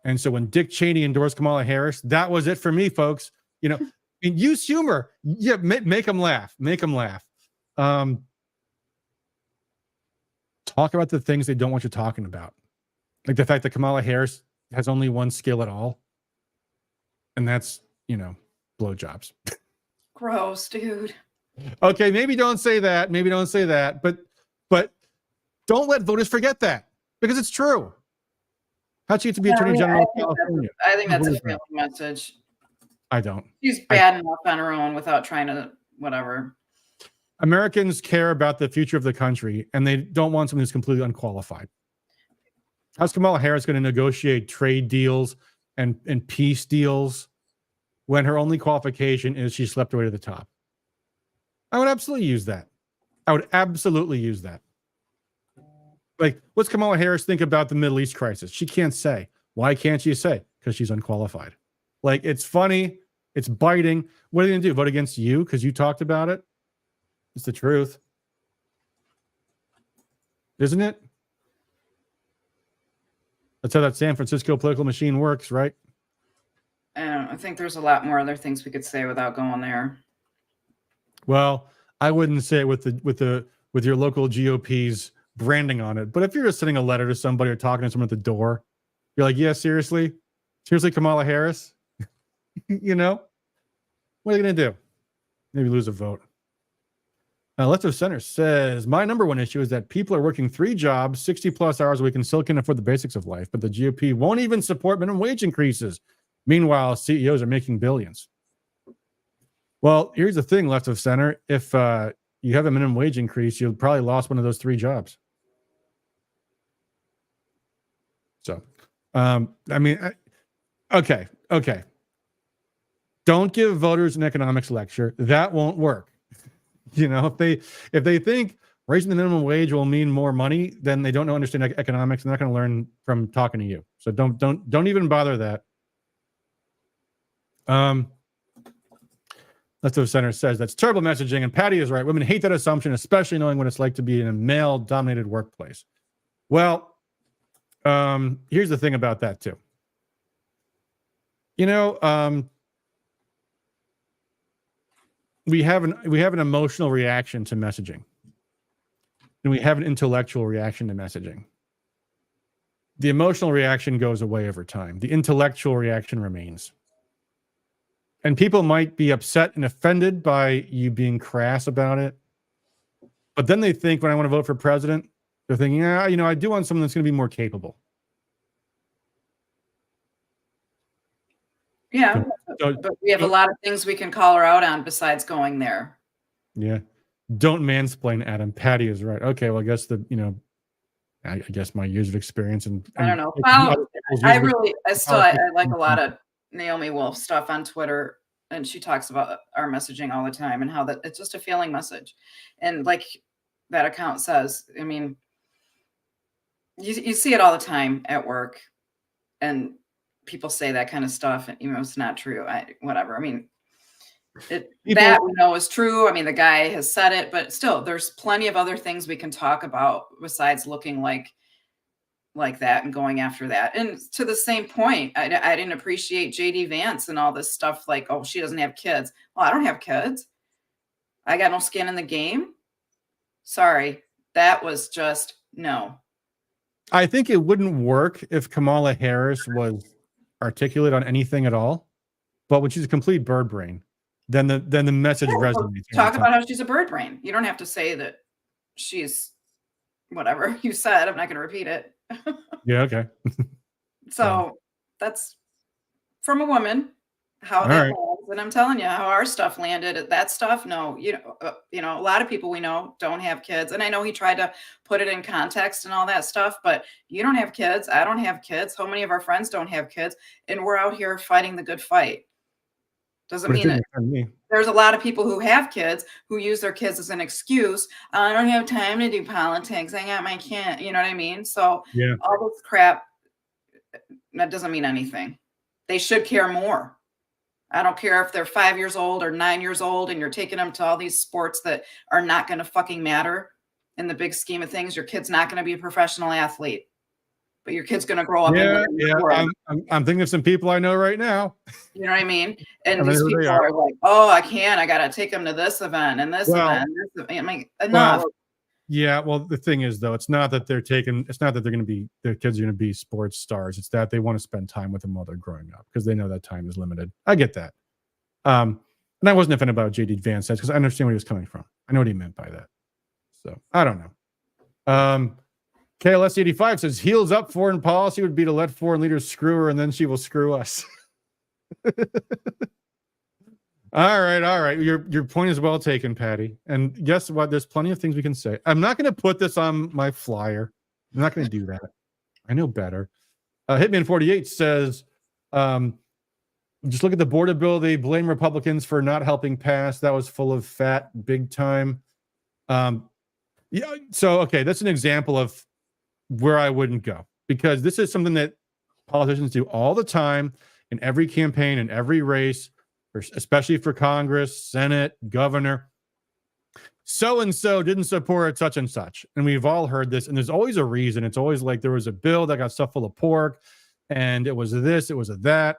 And so when Dick Cheney endorsed Kamala Harris, that was it for me, folks. And use humor. Yeah, make them laugh. Make them laugh. Talk about the things they don't want you talking about. Like the fact that Kamala Harris has only one skill at all. And that's, blowjobs. Gross, dude. Okay, maybe don't say that. But don't let voters forget that, because it's true. How'd she get to be Attorney General of California? I think that's a failing message. I don't. She's bad enough on her own without trying to whatever. Americans care about the future of the country, and they don't want someone who's completely unqualified. How's Kamala Harris going to negotiate trade deals and peace deals when her only qualification is she slept her way to the top? I would absolutely use that. Like, what's Kamala Harris think about the Middle East crisis? She can't say. Why can't she say? Because she's unqualified. Like, it's funny. It's biting. What are they going to do? Vote against you because you talked about it? It's the truth. Isn't it? That's how that San Francisco political machine works, right? I think there's a lot more other things we could say without going there. Well, I wouldn't say it with your local GOP's branding on it. But if you're just sending a letter to somebody or talking to someone at the door, you're like, yeah, seriously, Kamala Harris. What are you going to do? Maybe lose a vote. Left of Center says, my number one issue is that people are working 3 jobs, 60 plus hours a week, and still can't afford the basics of life, but the GOP won't even support minimum wage increases. Meanwhile, CEOs are making billions. Well, here's the thing, Left of Center. If you have a minimum wage increase, you'll probably lost one of those 3 jobs. So, okay. Don't give voters an economics lecture. That won't work. If they think raising the minimum wage will mean more money, then they don't understand economics. They're not going to learn from talking to you. So don't even bother that. Left of Center says that's terrible messaging, and Patty is right. Women hate that assumption, especially knowing what it's like to be in a male-dominated workplace. Well, here's the thing about that too. We have an emotional reaction to messaging, and we have an intellectual reaction to messaging. The emotional reaction goes away over time. The intellectual reaction remains. And people might be upset and offended by you being crass about it. But then they think, when I want to vote for president, they're thinking, I do want someone that's going to be more capable. Yeah, but we have a lot of things we can call her out on besides going there. Yeah. Don't mansplain, Adam. Patty is right. Okay, well, I guess I guess my years of experience and I don't know. I like a lot of Naomi Wolf stuff on Twitter, and she talks about our messaging all the time and how that it's just a failing message. And like that account says, I mean, you see it all the time at work, and people say that kind of stuff, and it's not true. Whatever. I mean, that we know is true. I mean, the guy has said it, but still, there's plenty of other things we can talk about besides looking like that and going after that. And to the same point, I didn't appreciate JD Vance and all this stuff like, oh, she doesn't have kids. Well, I don't have kids. I got no skin in the game. Sorry. That was just no. I think it wouldn't work if Kamala Harris was articulate on anything at all, but when she's a complete bird brain, then the message resonates. Talk about how she's a bird brain. You don't have to say that she's whatever you said. I'm not going to repeat it. Yeah, okay. So that's from a woman how that lands, and I'm telling you how our stuff landed. That stuff, no, a lot of people we know don't have kids, and I know he tried to put it in context and all that stuff, but you don't have kids. I don't have kids. So many of our friends don't have kids, and we're out here fighting the good fight. Doesn't mean that there's a lot of people who have kids who use their kids as an excuse. I don't have time to do politics. I got my kid. You know what I mean? So all this crap, that doesn't mean anything. They should care more. I don't care if they're 5 years old or 9 years old and you're taking them to all these sports that are not going to fucking matter in the big scheme of things. Your kid's not going to be a professional athlete, but your kid's going to grow up. I'm thinking of some people I know right now. You know what I mean? And these people are like, oh, I got to take them to this event and this event. I'm like, enough. Well, the thing is, though, it's not that their kids are going to be sports stars. It's that they want to spend time with them while they're growing up because they know that time is limited. I get that. And I wasn't offended about JD Vance because I understand where he was coming from. I know what he meant by that. So I don't know. KLS 85 says heels up foreign policy would be to let foreign leaders screw her and then she will screw us. All right. Your point is well taken, Patty. And guess what? There's plenty of things we can say. I'm not going to put this on my flyer. I'm not going to do that. I know better. Hitman 48 says, just look at the border bill. They blame Republicans for not helping pass. That was full of fat, big time. So, okay, that's an example of where I wouldn't go, because this is something that politicians do all the time in every campaign, in every race, especially for Congress, Senate, governor. So-and-so didn't support such and such. And we've all heard this, and there's always a reason. It's always like there was a bill that got stuffed full of pork, and it was this, it was that.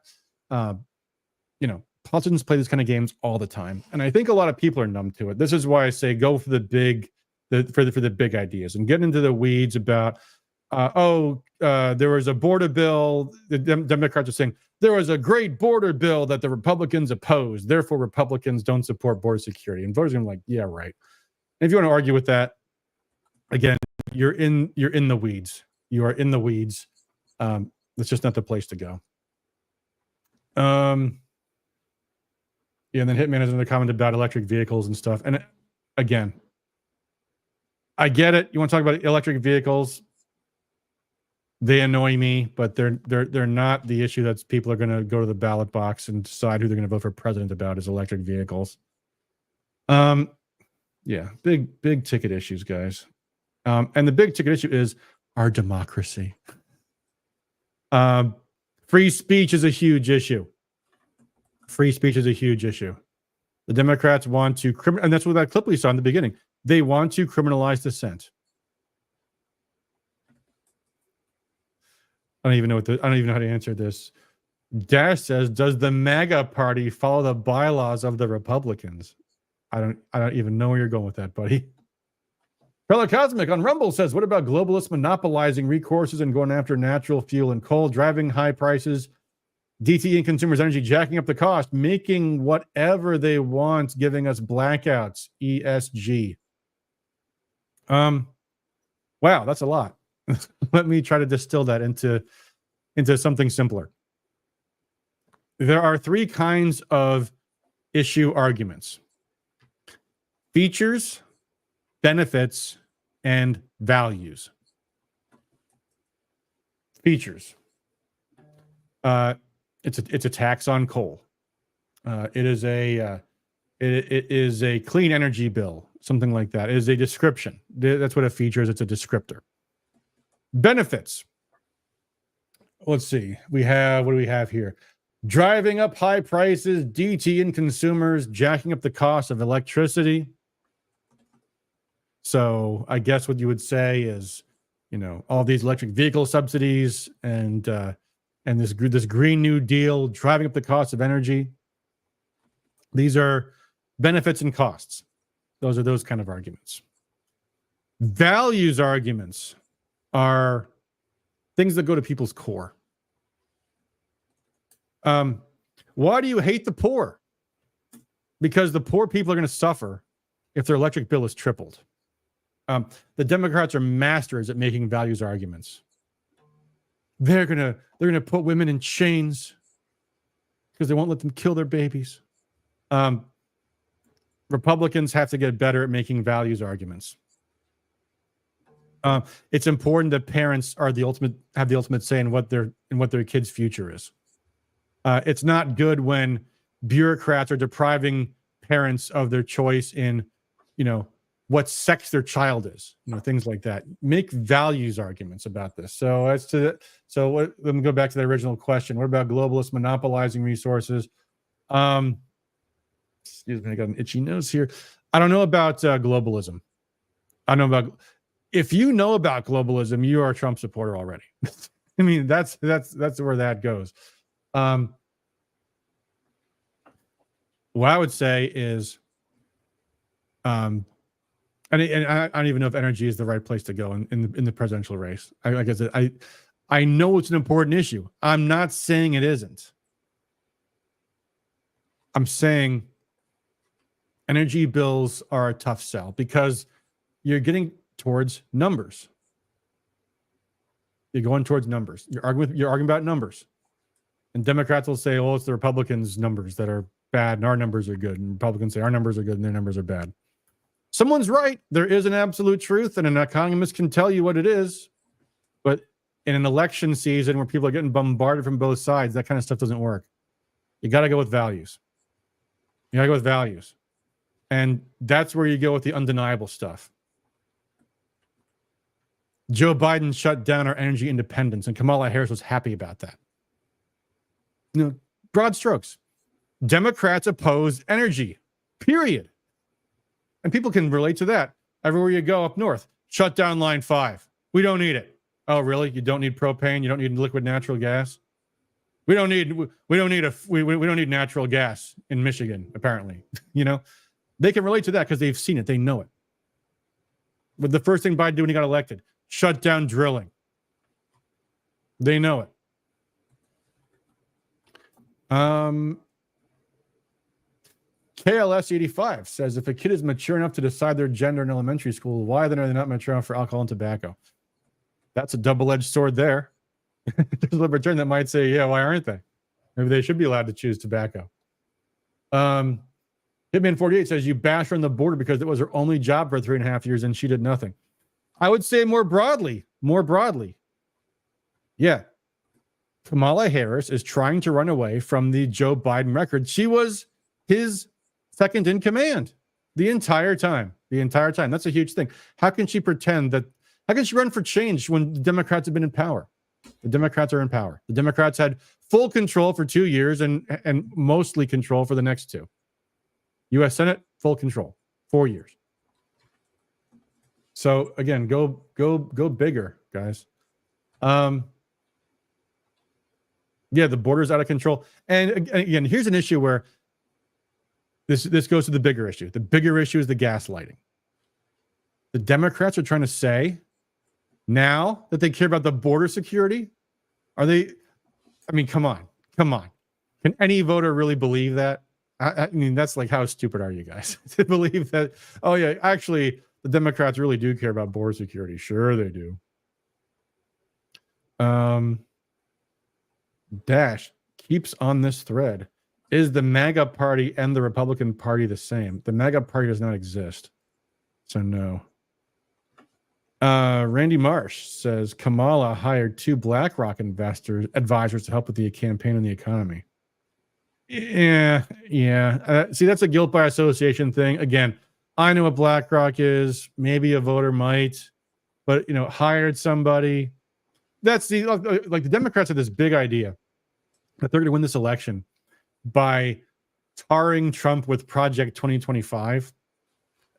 Politicians play these kind of games all the time. And I think a lot of people are numb to it. This is why I say go for the big ideas and get into the weeds about, there was a border bill. The Democrats are saying there was a great border bill that the Republicans opposed. Therefore, Republicans don't support border security. And voters are like, yeah, right. If you want to argue with that, again, you're in the weeds. You are in the weeds. That's just not the place to go. Yeah, and then Hitman has another comment about electric vehicles and stuff. And again, I get it. You want to talk about electric vehicles? They annoy me, but they're not the issue that people are going to go to the ballot box and decide who they're going to vote for president about is electric vehicles. Yeah, big ticket issues, guys. And the big ticket issue is our democracy. Free speech is a huge issue. Free speech is a huge issue. The Democrats want to and that's what that clip we saw in the beginning. They want to criminalize dissent. I don't even know how to answer this. Dash says, "Does the MAGA party follow the bylaws of the Republicans?" I don't even know where you're going with that, buddy. Cosmic on Rumble says, "What about globalists monopolizing recourses and going after natural fuel and coal, driving high prices, DTE and consumers' energy, jacking up the cost, making whatever they want, giving us blackouts, ESG." Wow, that's a lot. Let me try to distill that into something simpler. There are three kinds of issue arguments: features, benefits, and values. Features. It's a tax on coal. It is a clean energy bill, something like that. It is a description. That's what a feature is. It's a descriptor. Benefits. Let's see. What do we have here? Driving up high prices, DT in consumers, jacking up the cost of electricity. So I guess what you would say is, all these electric vehicle subsidies and this Green New Deal driving up the cost of energy. These are benefits and costs. Those are those kind of arguments. Values arguments are things that go to people's core. Why do you hate the poor? Because the poor people are going to suffer if their electric bill is tripled. The Democrats are masters at making values arguments. They're gonna put women in chains because they won't let them kill their babies. Republicans have to get better at making values arguments. It's important that parents have the ultimate say in what their kids' future is. It's not good when bureaucrats are depriving parents of their choice in, what sex their child is, things like that. Make values arguments about this. So let me go back to the original question. What about globalists monopolizing resources? Excuse me, I got an itchy nose here. I don't know about globalism. If you know about globalism, you are a Trump supporter already. I mean, that's where that goes. What I would say is, and I don't even know if energy is the right place to go in the presidential race. I know it's an important issue. I'm not saying it isn't. I'm saying energy bills are a tough sell because you're getting towards numbers. You're going towards numbers. You're arguing about numbers. And Democrats will say, "Oh, it's the Republicans' numbers that are bad and our numbers are good." And Republicans say our numbers are good and their numbers are bad. Someone's right. There is an absolute truth, and an economist can tell you what it is. But in an election season where people are getting bombarded from both sides, that kind of stuff doesn't work. You got to go with values. And that's where you go with the undeniable stuff. Joe Biden shut down our energy independence, and Kamala Harris was happy about that. Broad strokes. Democrats oppose energy, period. And people can relate to that. Everywhere you go up north, shut down Line 5. We don't need it. Oh, really? You don't need propane? You don't need liquid natural gas? We don't need natural gas in Michigan, apparently. They can relate to that because they've seen it. They know it. But the first thing Biden did when he got elected, shut down drilling. They know it. KLS85 says, if a kid is mature enough to decide their gender in elementary school, why then are they not mature enough for alcohol and tobacco? That's a double-edged sword there. There's a libertarian that might say, yeah, why aren't they? Maybe they should be allowed to choose tobacco. Hitman 48 says, you bash her on the border because it was her only job for 3.5 years and she did nothing. I would say more broadly. Yeah. Kamala Harris is trying to run away from the Joe Biden record. She was his second in command the entire time. That's a huge thing. How can she pretend that? How can she run for change when the Democrats have been in power? The Democrats are in power. The Democrats had full control for 2 years and mostly control for the next 2. U.S. Senate, full control, 4 years. So again, go bigger, guys. Yeah, the border's out of control. And again, here's an issue where this goes to the bigger issue. The bigger issue is the gaslighting. The Democrats are trying to say now that they care about the border security. Are they? I mean, come on. Can any voter really believe that? I mean, that's like, how stupid are you guys to believe that? Oh yeah, actually, the Democrats really do care about border security. Sure, they do. Dash keeps on this thread. Is the MAGA party and the Republican Party the same? The MAGA party does not exist. So no. Randy Marsh says Kamala hired 2 BlackRock advisors to help with the campaign and the economy. Yeah. See, that's a guilt by association thing. Again, I know what BlackRock is. Maybe a voter might, but hired somebody. That's the Democrats have this big idea that they're going to win this election by tarring Trump with Project 2025.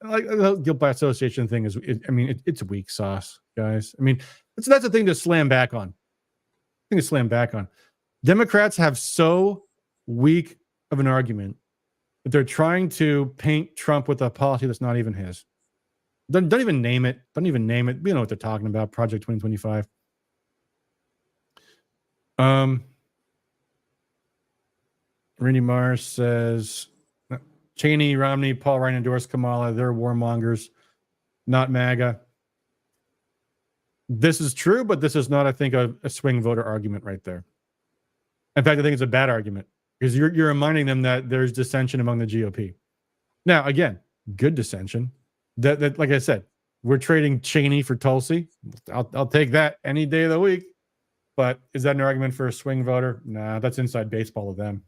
Like the guilt by association thing is, it's weak sauce, guys. I mean, that's a thing to slam back on. Democrats have so weak of an argument that they're trying to paint Trump with a policy that's not even his. Don't even name it. We know what they're talking about. Project 2025. Randy Mars says Cheney, Romney, Paul Ryan endorsed Kamala. They're warmongers, not MAGA. This is true, but this is not, I think, a swing voter argument right there. In fact, I think it's a bad argument because you're reminding them that there's dissension among the GOP. Now, again, good dissension. That like I said, we're trading Cheney for Tulsi. I'll take that any day of the week. But is that an argument for a swing voter? Nah, that's inside baseball of them,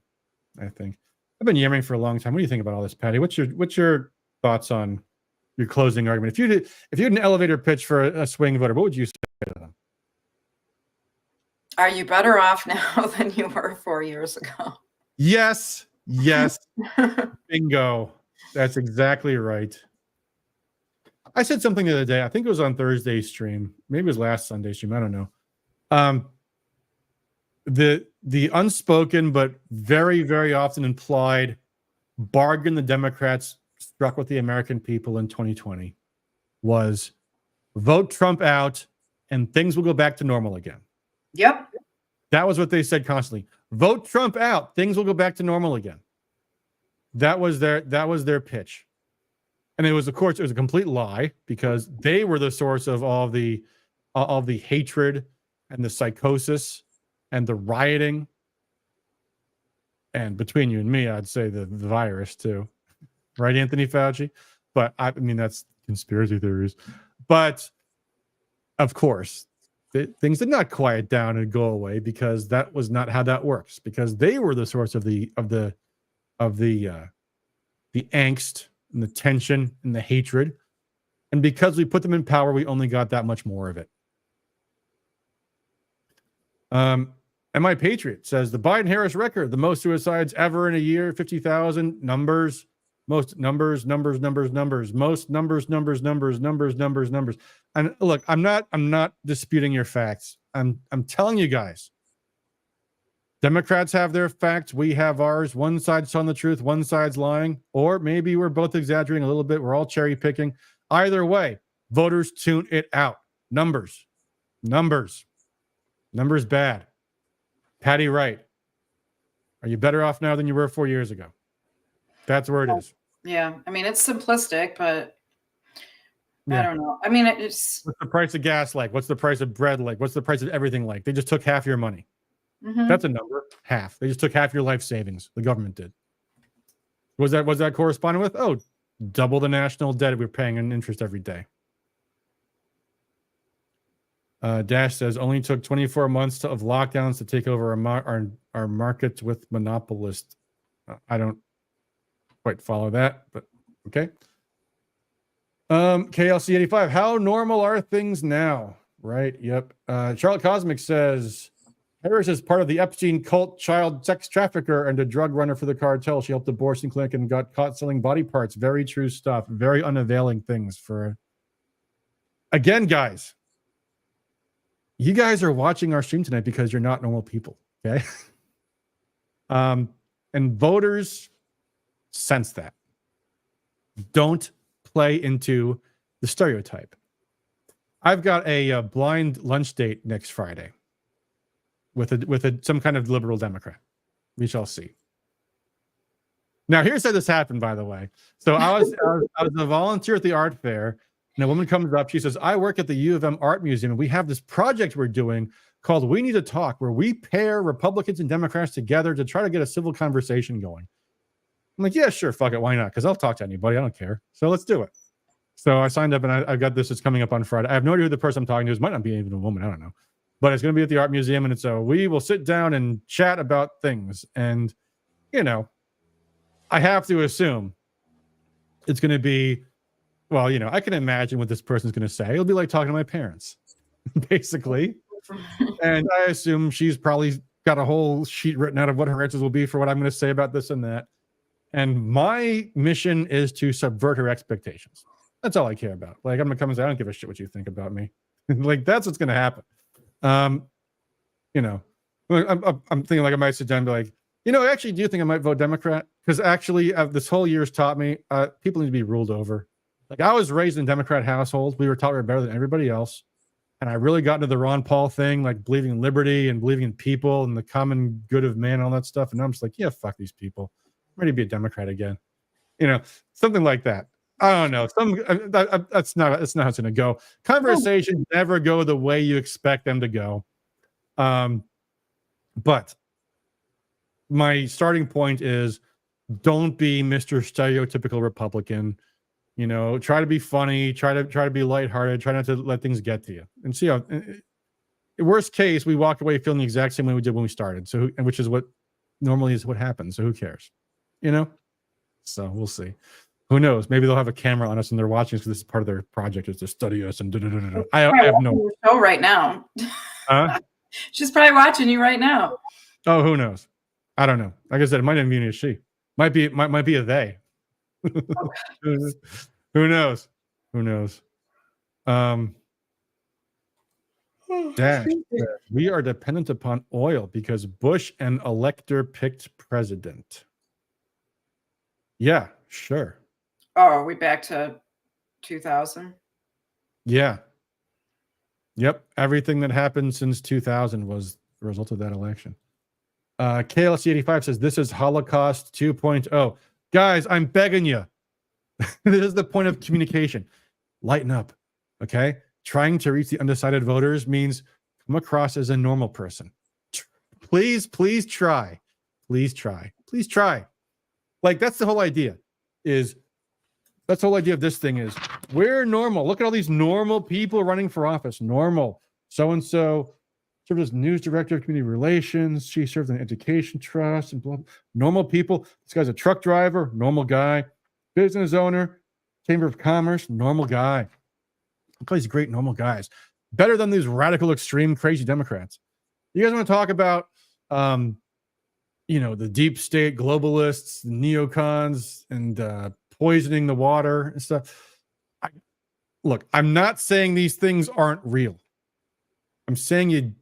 I think. I've been yammering for a long time. What do you think about all this, Patty? What's your thoughts on your closing argument? If you had an elevator pitch for a swing voter, what would you say to them? Are you better off now than you were 4 years ago? Yes. Bingo. That's exactly right. I said something the other day. I think it was on Thursday's stream. Maybe it was last Sunday's stream. I don't know. The unspoken but very, very often implied bargain the Democrats struck with the American people in 2020 was vote Trump out and things will go back to normal again. Yep. That was what they said constantly. Vote Trump out, things will go back to normal again. That was their pitch. And it was, of course, it was a complete lie because they were the source of all the hatred and the psychosis and the rioting. And between you and me, I'd say the virus too. Right, Anthony Fauci? But I mean, that's conspiracy theories. But of course, things did not quiet down and go away because that was not how that works. Because they were the source of the angst and the tension and the hatred. And because we put them in power, we only got that much more of it. And my Patriot says the Biden-Harris record, the most suicides ever in a year, 50,000 numbers, most numbers. And look, I'm not disputing your facts. I'm telling you guys, Democrats have their facts. We have ours. One side's telling the truth. One side's lying. Or maybe we're both exaggerating a little bit. We're all cherry picking. Either way, voters tune it out. Numbers bad. Patty Wright, are you better off now than you were 4 years ago? That's where it is. Yeah. I mean, it's simplistic, but I Yeah. don't know. I mean, it's What's the price of gas like? What's the price of bread like? What's the price of everything like? They just took half your money. mhm. That's a number. Half. They just took half your life savings. The government did. Was that corresponding with? Oh, double the national debt we're paying in interest every day. Dash says only took 24 months of lockdowns to take over our markets with monopolists. I don't quite follow that, but okay. KLC 85. How normal are things now? Right. Yep. Charlotte Cosmic says Harris is part of the Epstein cult, child sex trafficker, and a drug runner for the cartel. She helped abortion clinic and got caught selling body parts. Very true stuff. Very unavailing things for. Again, guys, you guys are watching our stream tonight because you're not normal people. Okay. And voters sense that. Don't play into the stereotype. I've got a blind lunch date next Friday with some kind of liberal Democrat. We shall see. Now, here's how this happened, by the way. So I was a volunteer at the art fair, and a woman comes up. She says, "I work at the U of M Art Museum, and we have this project we're doing called We Need to Talk, where we pair Republicans and Democrats together to try to get a civil conversation going." I'm like, "Yeah, sure, fuck it, why not? Because I'll talk to anybody. I don't care. So let's do it." So I signed up, and I got this. It's coming up on Friday. I have no idea who the person I'm talking to is. Might not be even a woman. I don't know. But it's going to be at the art museum, and we will sit down and chat about things. And, I have to assume it's going to be, well, I can imagine what this person's going to say. It'll be like talking to my parents, basically. And I assume she's probably got a whole sheet written out of what her answers will be for what I'm going to say about this and that. And my mission is to subvert her expectations. That's all I care about. Like, I'm going to come and say, I don't give a shit what you think about me. Like, that's what's going to happen. I'm thinking like I might sit down and be like, I actually do think I might vote Democrat, because actually this whole year's taught me people need to be ruled over. Like, I was raised in a Democrat household. We were taught we were better than everybody else. And I really got into the Ron Paul thing, like believing in liberty and believing in people and the common good of man and all that stuff. And I'm just like, yeah, fuck these people. I'm ready to be a Democrat again. Something like that. I don't know. That's not how it's going to go. Conversations never go the way you expect them to go. But my starting point is, don't be Mr. Stereotypical Republican. Try to be funny. Try to be lighthearted. Try not to let things get to you. And see how. Worst case, we walk away feeling the exact same way we did when we started. So, which is what normally is what happens. So who cares? So we'll see. Who knows? Maybe they'll have a camera on us and they're watching us because this is part of their project, is to study us and I have no show right now. She's probably watching you right now. Oh, who knows? I don't know. Like I said, it might not even be a she. Might be a they. Who knows? Dash, we are dependent upon oil because Bush and elector picked president. Yeah, sure. Oh, are we back to 2000? Yeah. Yep. Everything that happened since 2000 was the result of that election. KLC 85 says, this is Holocaust 2.0. Guys, I'm begging you. This is the point of communication. Lighten up. Okay. Trying to reach the undecided voters means come across as a normal person. Please try. Like, that's the whole idea. That's the whole idea of this thing is we're normal. Look at all these normal people running for office. Normal. So-and-so served as news director of community relations. She served in an education trust and blah, blah. Normal people. This guy's a truck driver. Normal guy. Business owner. Chamber of Commerce. Normal guy. Look at these great normal guys. Better than these radical, extreme, crazy Democrats. You guys want to talk about, the deep state globalists, neocons, and poisoning the water and stuff. Look, I'm not saying these things aren't real. I'm saying you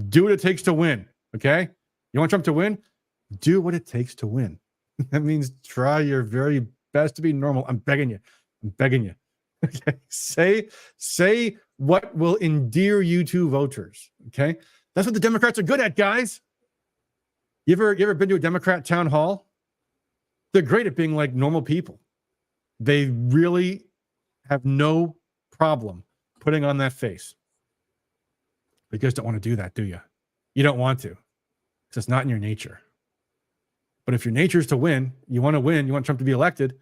do what it takes to win. Okay? You want Trump to win? Do what it takes to win. That means try your very best to be normal. I'm begging you. Okay? Say what will endear you to voters. Okay? That's what the Democrats are good at, guys. You ever been to a Democrat town hall? They're great at being like normal people. They really have no problem putting on that face. But you guys don't want to do that, do you? You don't want to, because it's not in your nature. But if your nature is to win, you want Trump to be elected,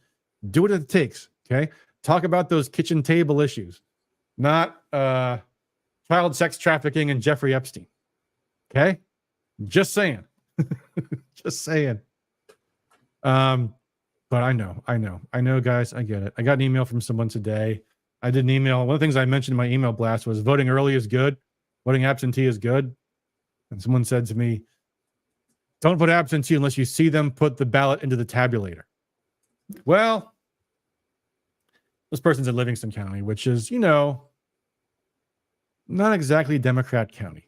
do what it takes, okay? Talk about those kitchen table issues, not child sex trafficking and Jeffrey Epstein, okay? Just saying. Just saying. But I know, guys, I get it. I got an email from someone today. I did an email. One of the things I mentioned in my email blast was voting early is good. Voting absentee is good. And someone said to me, don't vote absentee unless you see them put the ballot into the tabulator. Well, this person's in Livingston County, which is, not exactly Democrat County.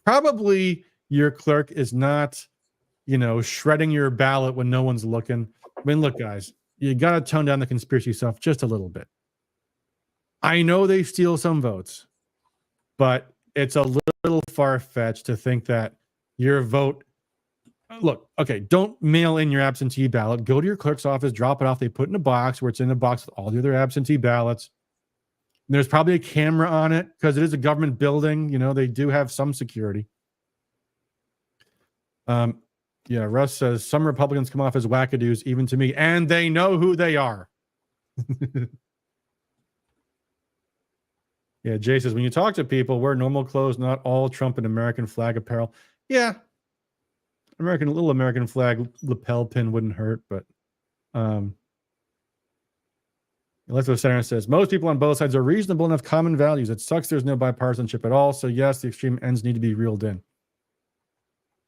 Probably your clerk is not, shredding your ballot when no one's looking. I mean, look, guys, you got to tone down the conspiracy stuff just a little bit. I know they steal some votes, but it's a little far-fetched to think that your vote. Look, okay, don't mail in your absentee ballot. Go to your clerk's office, drop it off. They put it in a box where it's in a box with all the other absentee ballots. There's probably a camera on it because it is a government building. They do have some security. Yeah, Russ says some Republicans come off as wackadoos, even to me, and they know who they are. Yeah, Jay says, when you talk to people, wear normal clothes, not all Trump and American flag apparel. Yeah. Little American flag lapel pin wouldn't hurt, but Elizabeth Center says, most people on both sides are reasonable and have common values. It sucks there's no bipartisanship at all. So yes, the extreme ends need to be reeled in.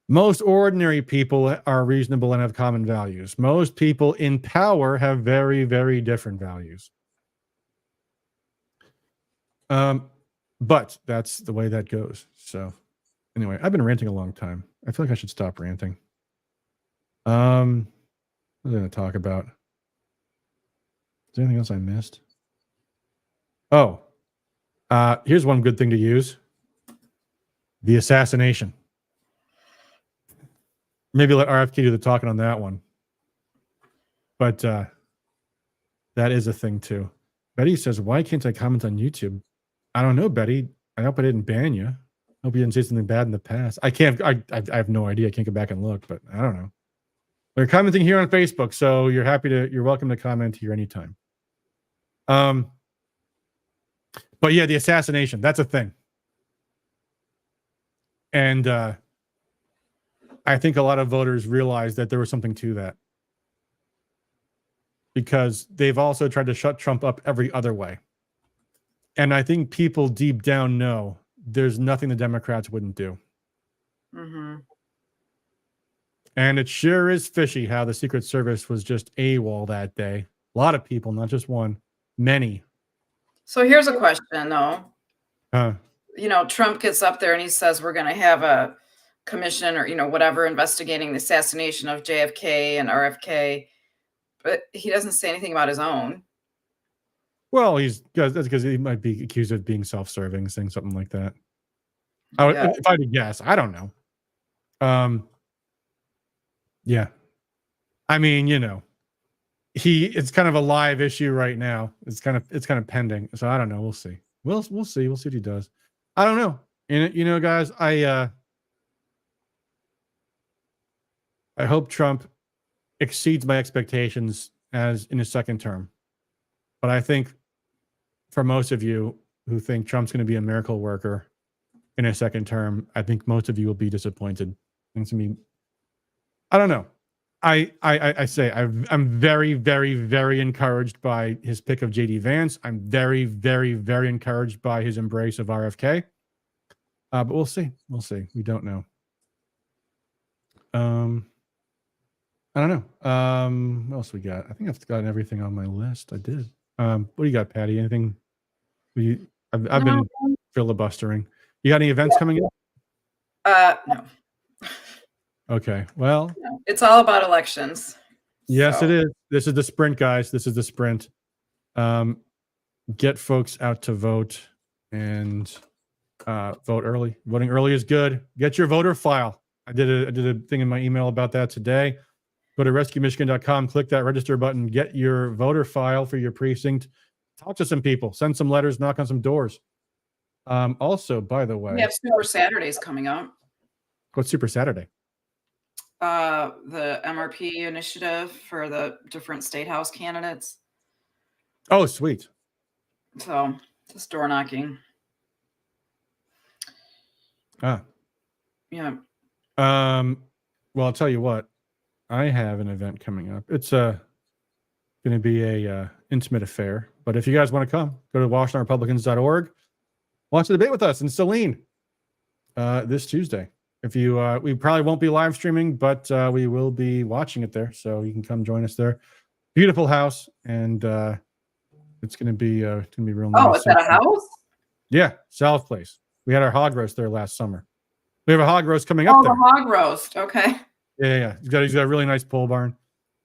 Most ordinary people are reasonable and have common values. Most people in power have very, very different values. But that's the way that goes. So anyway, I've been ranting a long time. I feel like I should stop ranting. What was I going to talk about? Is there anything else I missed? Oh, here's one good thing to use. The assassination. Maybe let RFK do the talking on that one. But that is a thing too. Betty says, why can't I comment on YouTube? I don't know, Betty. I hope I didn't ban you. I hope you didn't say something bad in the past. I have no idea. I can't go back and look, but I don't know. They're commenting here on Facebook, so you're welcome to comment here anytime. But yeah, the assassination, that's a thing. And I think a lot of voters realized that there was something to that. Because they've also tried to shut Trump up every other way. And I think people deep down know there's nothing the Democrats wouldn't do. Mm-hmm. And it sure is fishy how the Secret Service was just AWOL that day. A lot of people, not just one, many. So here's a question, though. Huh. Trump gets up there and he says we're going to have a commission or, whatever, investigating the assassination of JFK and RFK. But he doesn't say anything about his own. Well, that's because he might be accused of being self-serving, saying something like that. If I had to guess, I don't know. Yeah. I mean, it's kind of a live issue right now. It's kind of pending. So I don't know. We'll see. We'll see. We'll see what he does. I don't know. And guys, I hope Trump exceeds my expectations as in his second term. But I think for most of you who think Trump's going to be a miracle worker in his second term, I think most of you will be disappointed. I don't know. I say I'm very, very, very encouraged by his pick of JD Vance. I'm very, very, very encouraged by his embrace of RFK. But we'll see. We'll see. We don't know. I don't know. What else we got? I think I've gotten everything on my list. I did. What do you got, Patty? Anything? I've been filibustering. You got any events coming up? No. Okay. Well, it's all about elections. Yes, it is. This is the sprint, guys. This is the sprint. Get folks out to vote and vote early. Voting early is good. Get your voter file. I did a thing in my email about that today. Go to rescuemichigan.com, click that register button, get your voter file for your precinct, talk to some people, send some letters, knock on some doors. Also, by the way, We have Super Saturdays coming up. what's Super Saturday? The MRP initiative for the different state house candidates. Oh, sweet. So just door knocking. Ah. Yeah. Well, I'll tell you what. I have an event coming up. It's going to be a intimate affair. But if you guys want to come, go to WashingtonRepublicans.org. Watch the debate with us in Saline this Tuesday. If you, we probably won't be live streaming, but we will be watching it there. So you can come join us there. Beautiful house, and it's going to be real nice. Oh, it's at a house? Yeah, South Place. We had our hog roast there last summer. We have a hog roast coming up there. Oh, the hog roast. Okay. Yeah. He's got a really nice pole barn.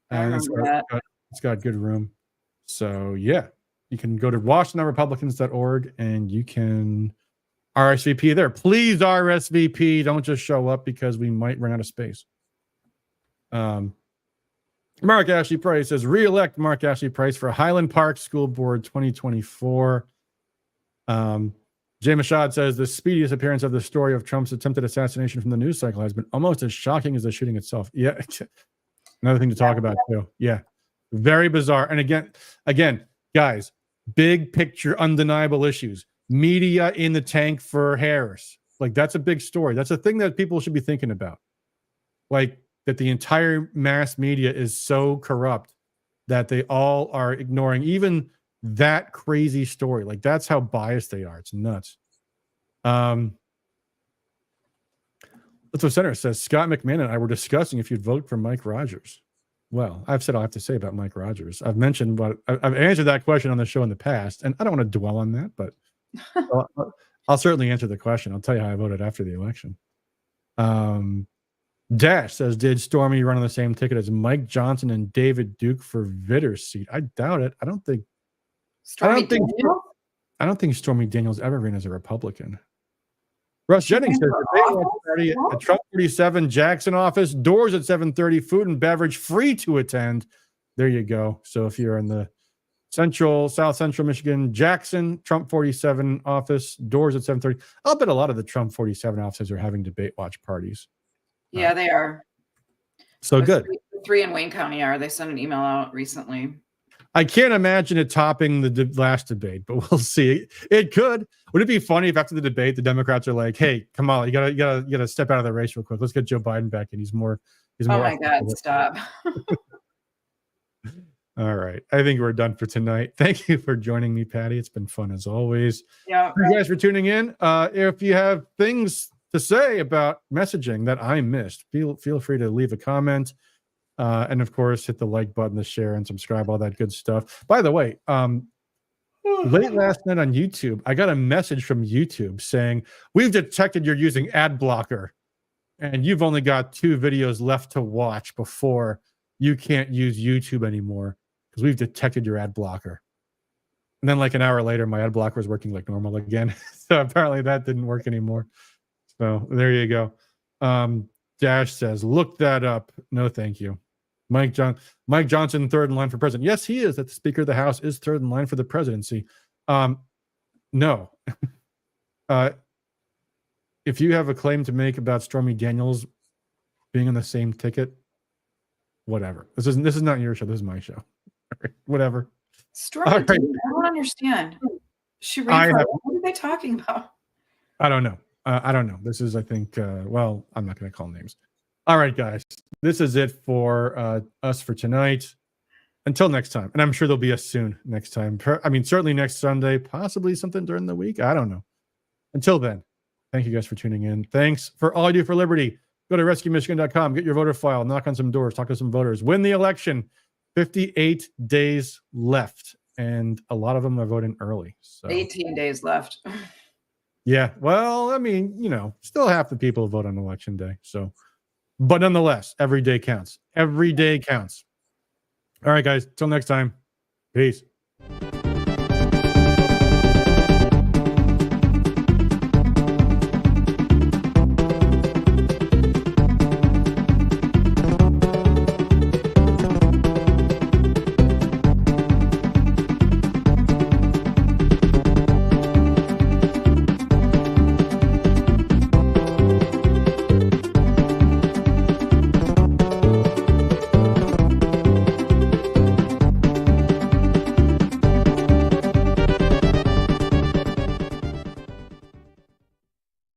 I And remember that. it's got good room. So yeah, you can go to WashingtonRepublicans.org and you can RSVP there. Please RSVP. Don't just show up because we might run out of space. Mark Ashley Price says, re-elect Mark Ashley Price for Highland Park School Board 2024. Jay Mashad says the speediest appearance of the story of Trump's attempted assassination from the news cycle has been almost as shocking as the shooting itself. Yeah. Another thing to talk about too. Yeah. Very bizarre. And again, guys, big picture, undeniable issues. Media in the tank for Harris. Like, that's a big story. That's a thing that people should be thinking about. Like, that the entire mass media is so corrupt that they all are ignoring even that crazy story. Like, that's how biased they are. It's nuts. Let's what Senator says. Scott McMahon and I were discussing if you'd vote for Mike Rogers. Well, I've said all I have to say about Mike Rogers. I've mentioned what I've answered that question on the show in the past, and I don't want to dwell on that, but I'll certainly answer the question. I'll tell you how I voted after the election. Dash says, did Stormy run on the same ticket as Mike Johnson and David Duke for Vitter's seat? I doubt it. I don't think Stormy Daniels ever ran as a Republican. Russ Jennings says, party at Trump 47 Jackson office, doors at 7:30, food and beverage free to attend. There you go. So if you're in the South Central Michigan, Jackson, Trump 47 office, doors at 7:30. I'll bet a lot of the Trump 47 offices are having debate watch parties. Yeah, they are. So good. Three in Wayne County are. They sent an email out recently. I can't imagine it topping the last debate, but we'll see. It could. Would it be funny if after the debate the Democrats are like, "Hey, Kamala, you gotta step out of the race real quick. Let's get Joe Biden back in. He's more." Oh my God! Stop. All right, I think we're done for tonight. Thank you for joining me, Patty. It's been fun as always. Yeah. Thank you guys for tuning in. If you have things to say about messaging that I missed, feel free to leave a comment. And of course, hit the like button, the share, and subscribe, all that good stuff. By the way, late last night on YouTube, I got a message from YouTube saying, we've detected you're using ad blocker and you've only got 2 videos left to watch before you can't use YouTube anymore because we've detected your ad blocker. And then like an hour later, my ad blocker was working like normal again. So apparently that didn't work anymore. So there you go. Dash says, look that up. No, thank you. Mike Johnson, third in line for president. Yes, he is. That the Speaker of the House is third in line for the presidency. No. If you have a claim to make about Stormy Daniels being on the same ticket, whatever. This is not your show. This is my show. Whatever. Stormy Daniels, I don't understand. She ran for, what are they talking about? I don't know. I don't know. This is, I think, well, I'm not going to call names. All right, guys. This is it for us for tonight. Until next time. And I'm sure there'll be a soon next time. I mean, certainly next Sunday, possibly something during the week. I don't know. Until then, thank you guys for tuning in. Thanks for all you do for liberty. Go to rescuemichigan.com, get your voter file, knock on some doors, talk to some voters, win the election. 58 days left. And a lot of them are voting early. So 18 days left. Yeah. Well, I mean, still half the people vote on election day. So, but nonetheless, every day counts. Every day counts. All right, guys. Till next time. Peace.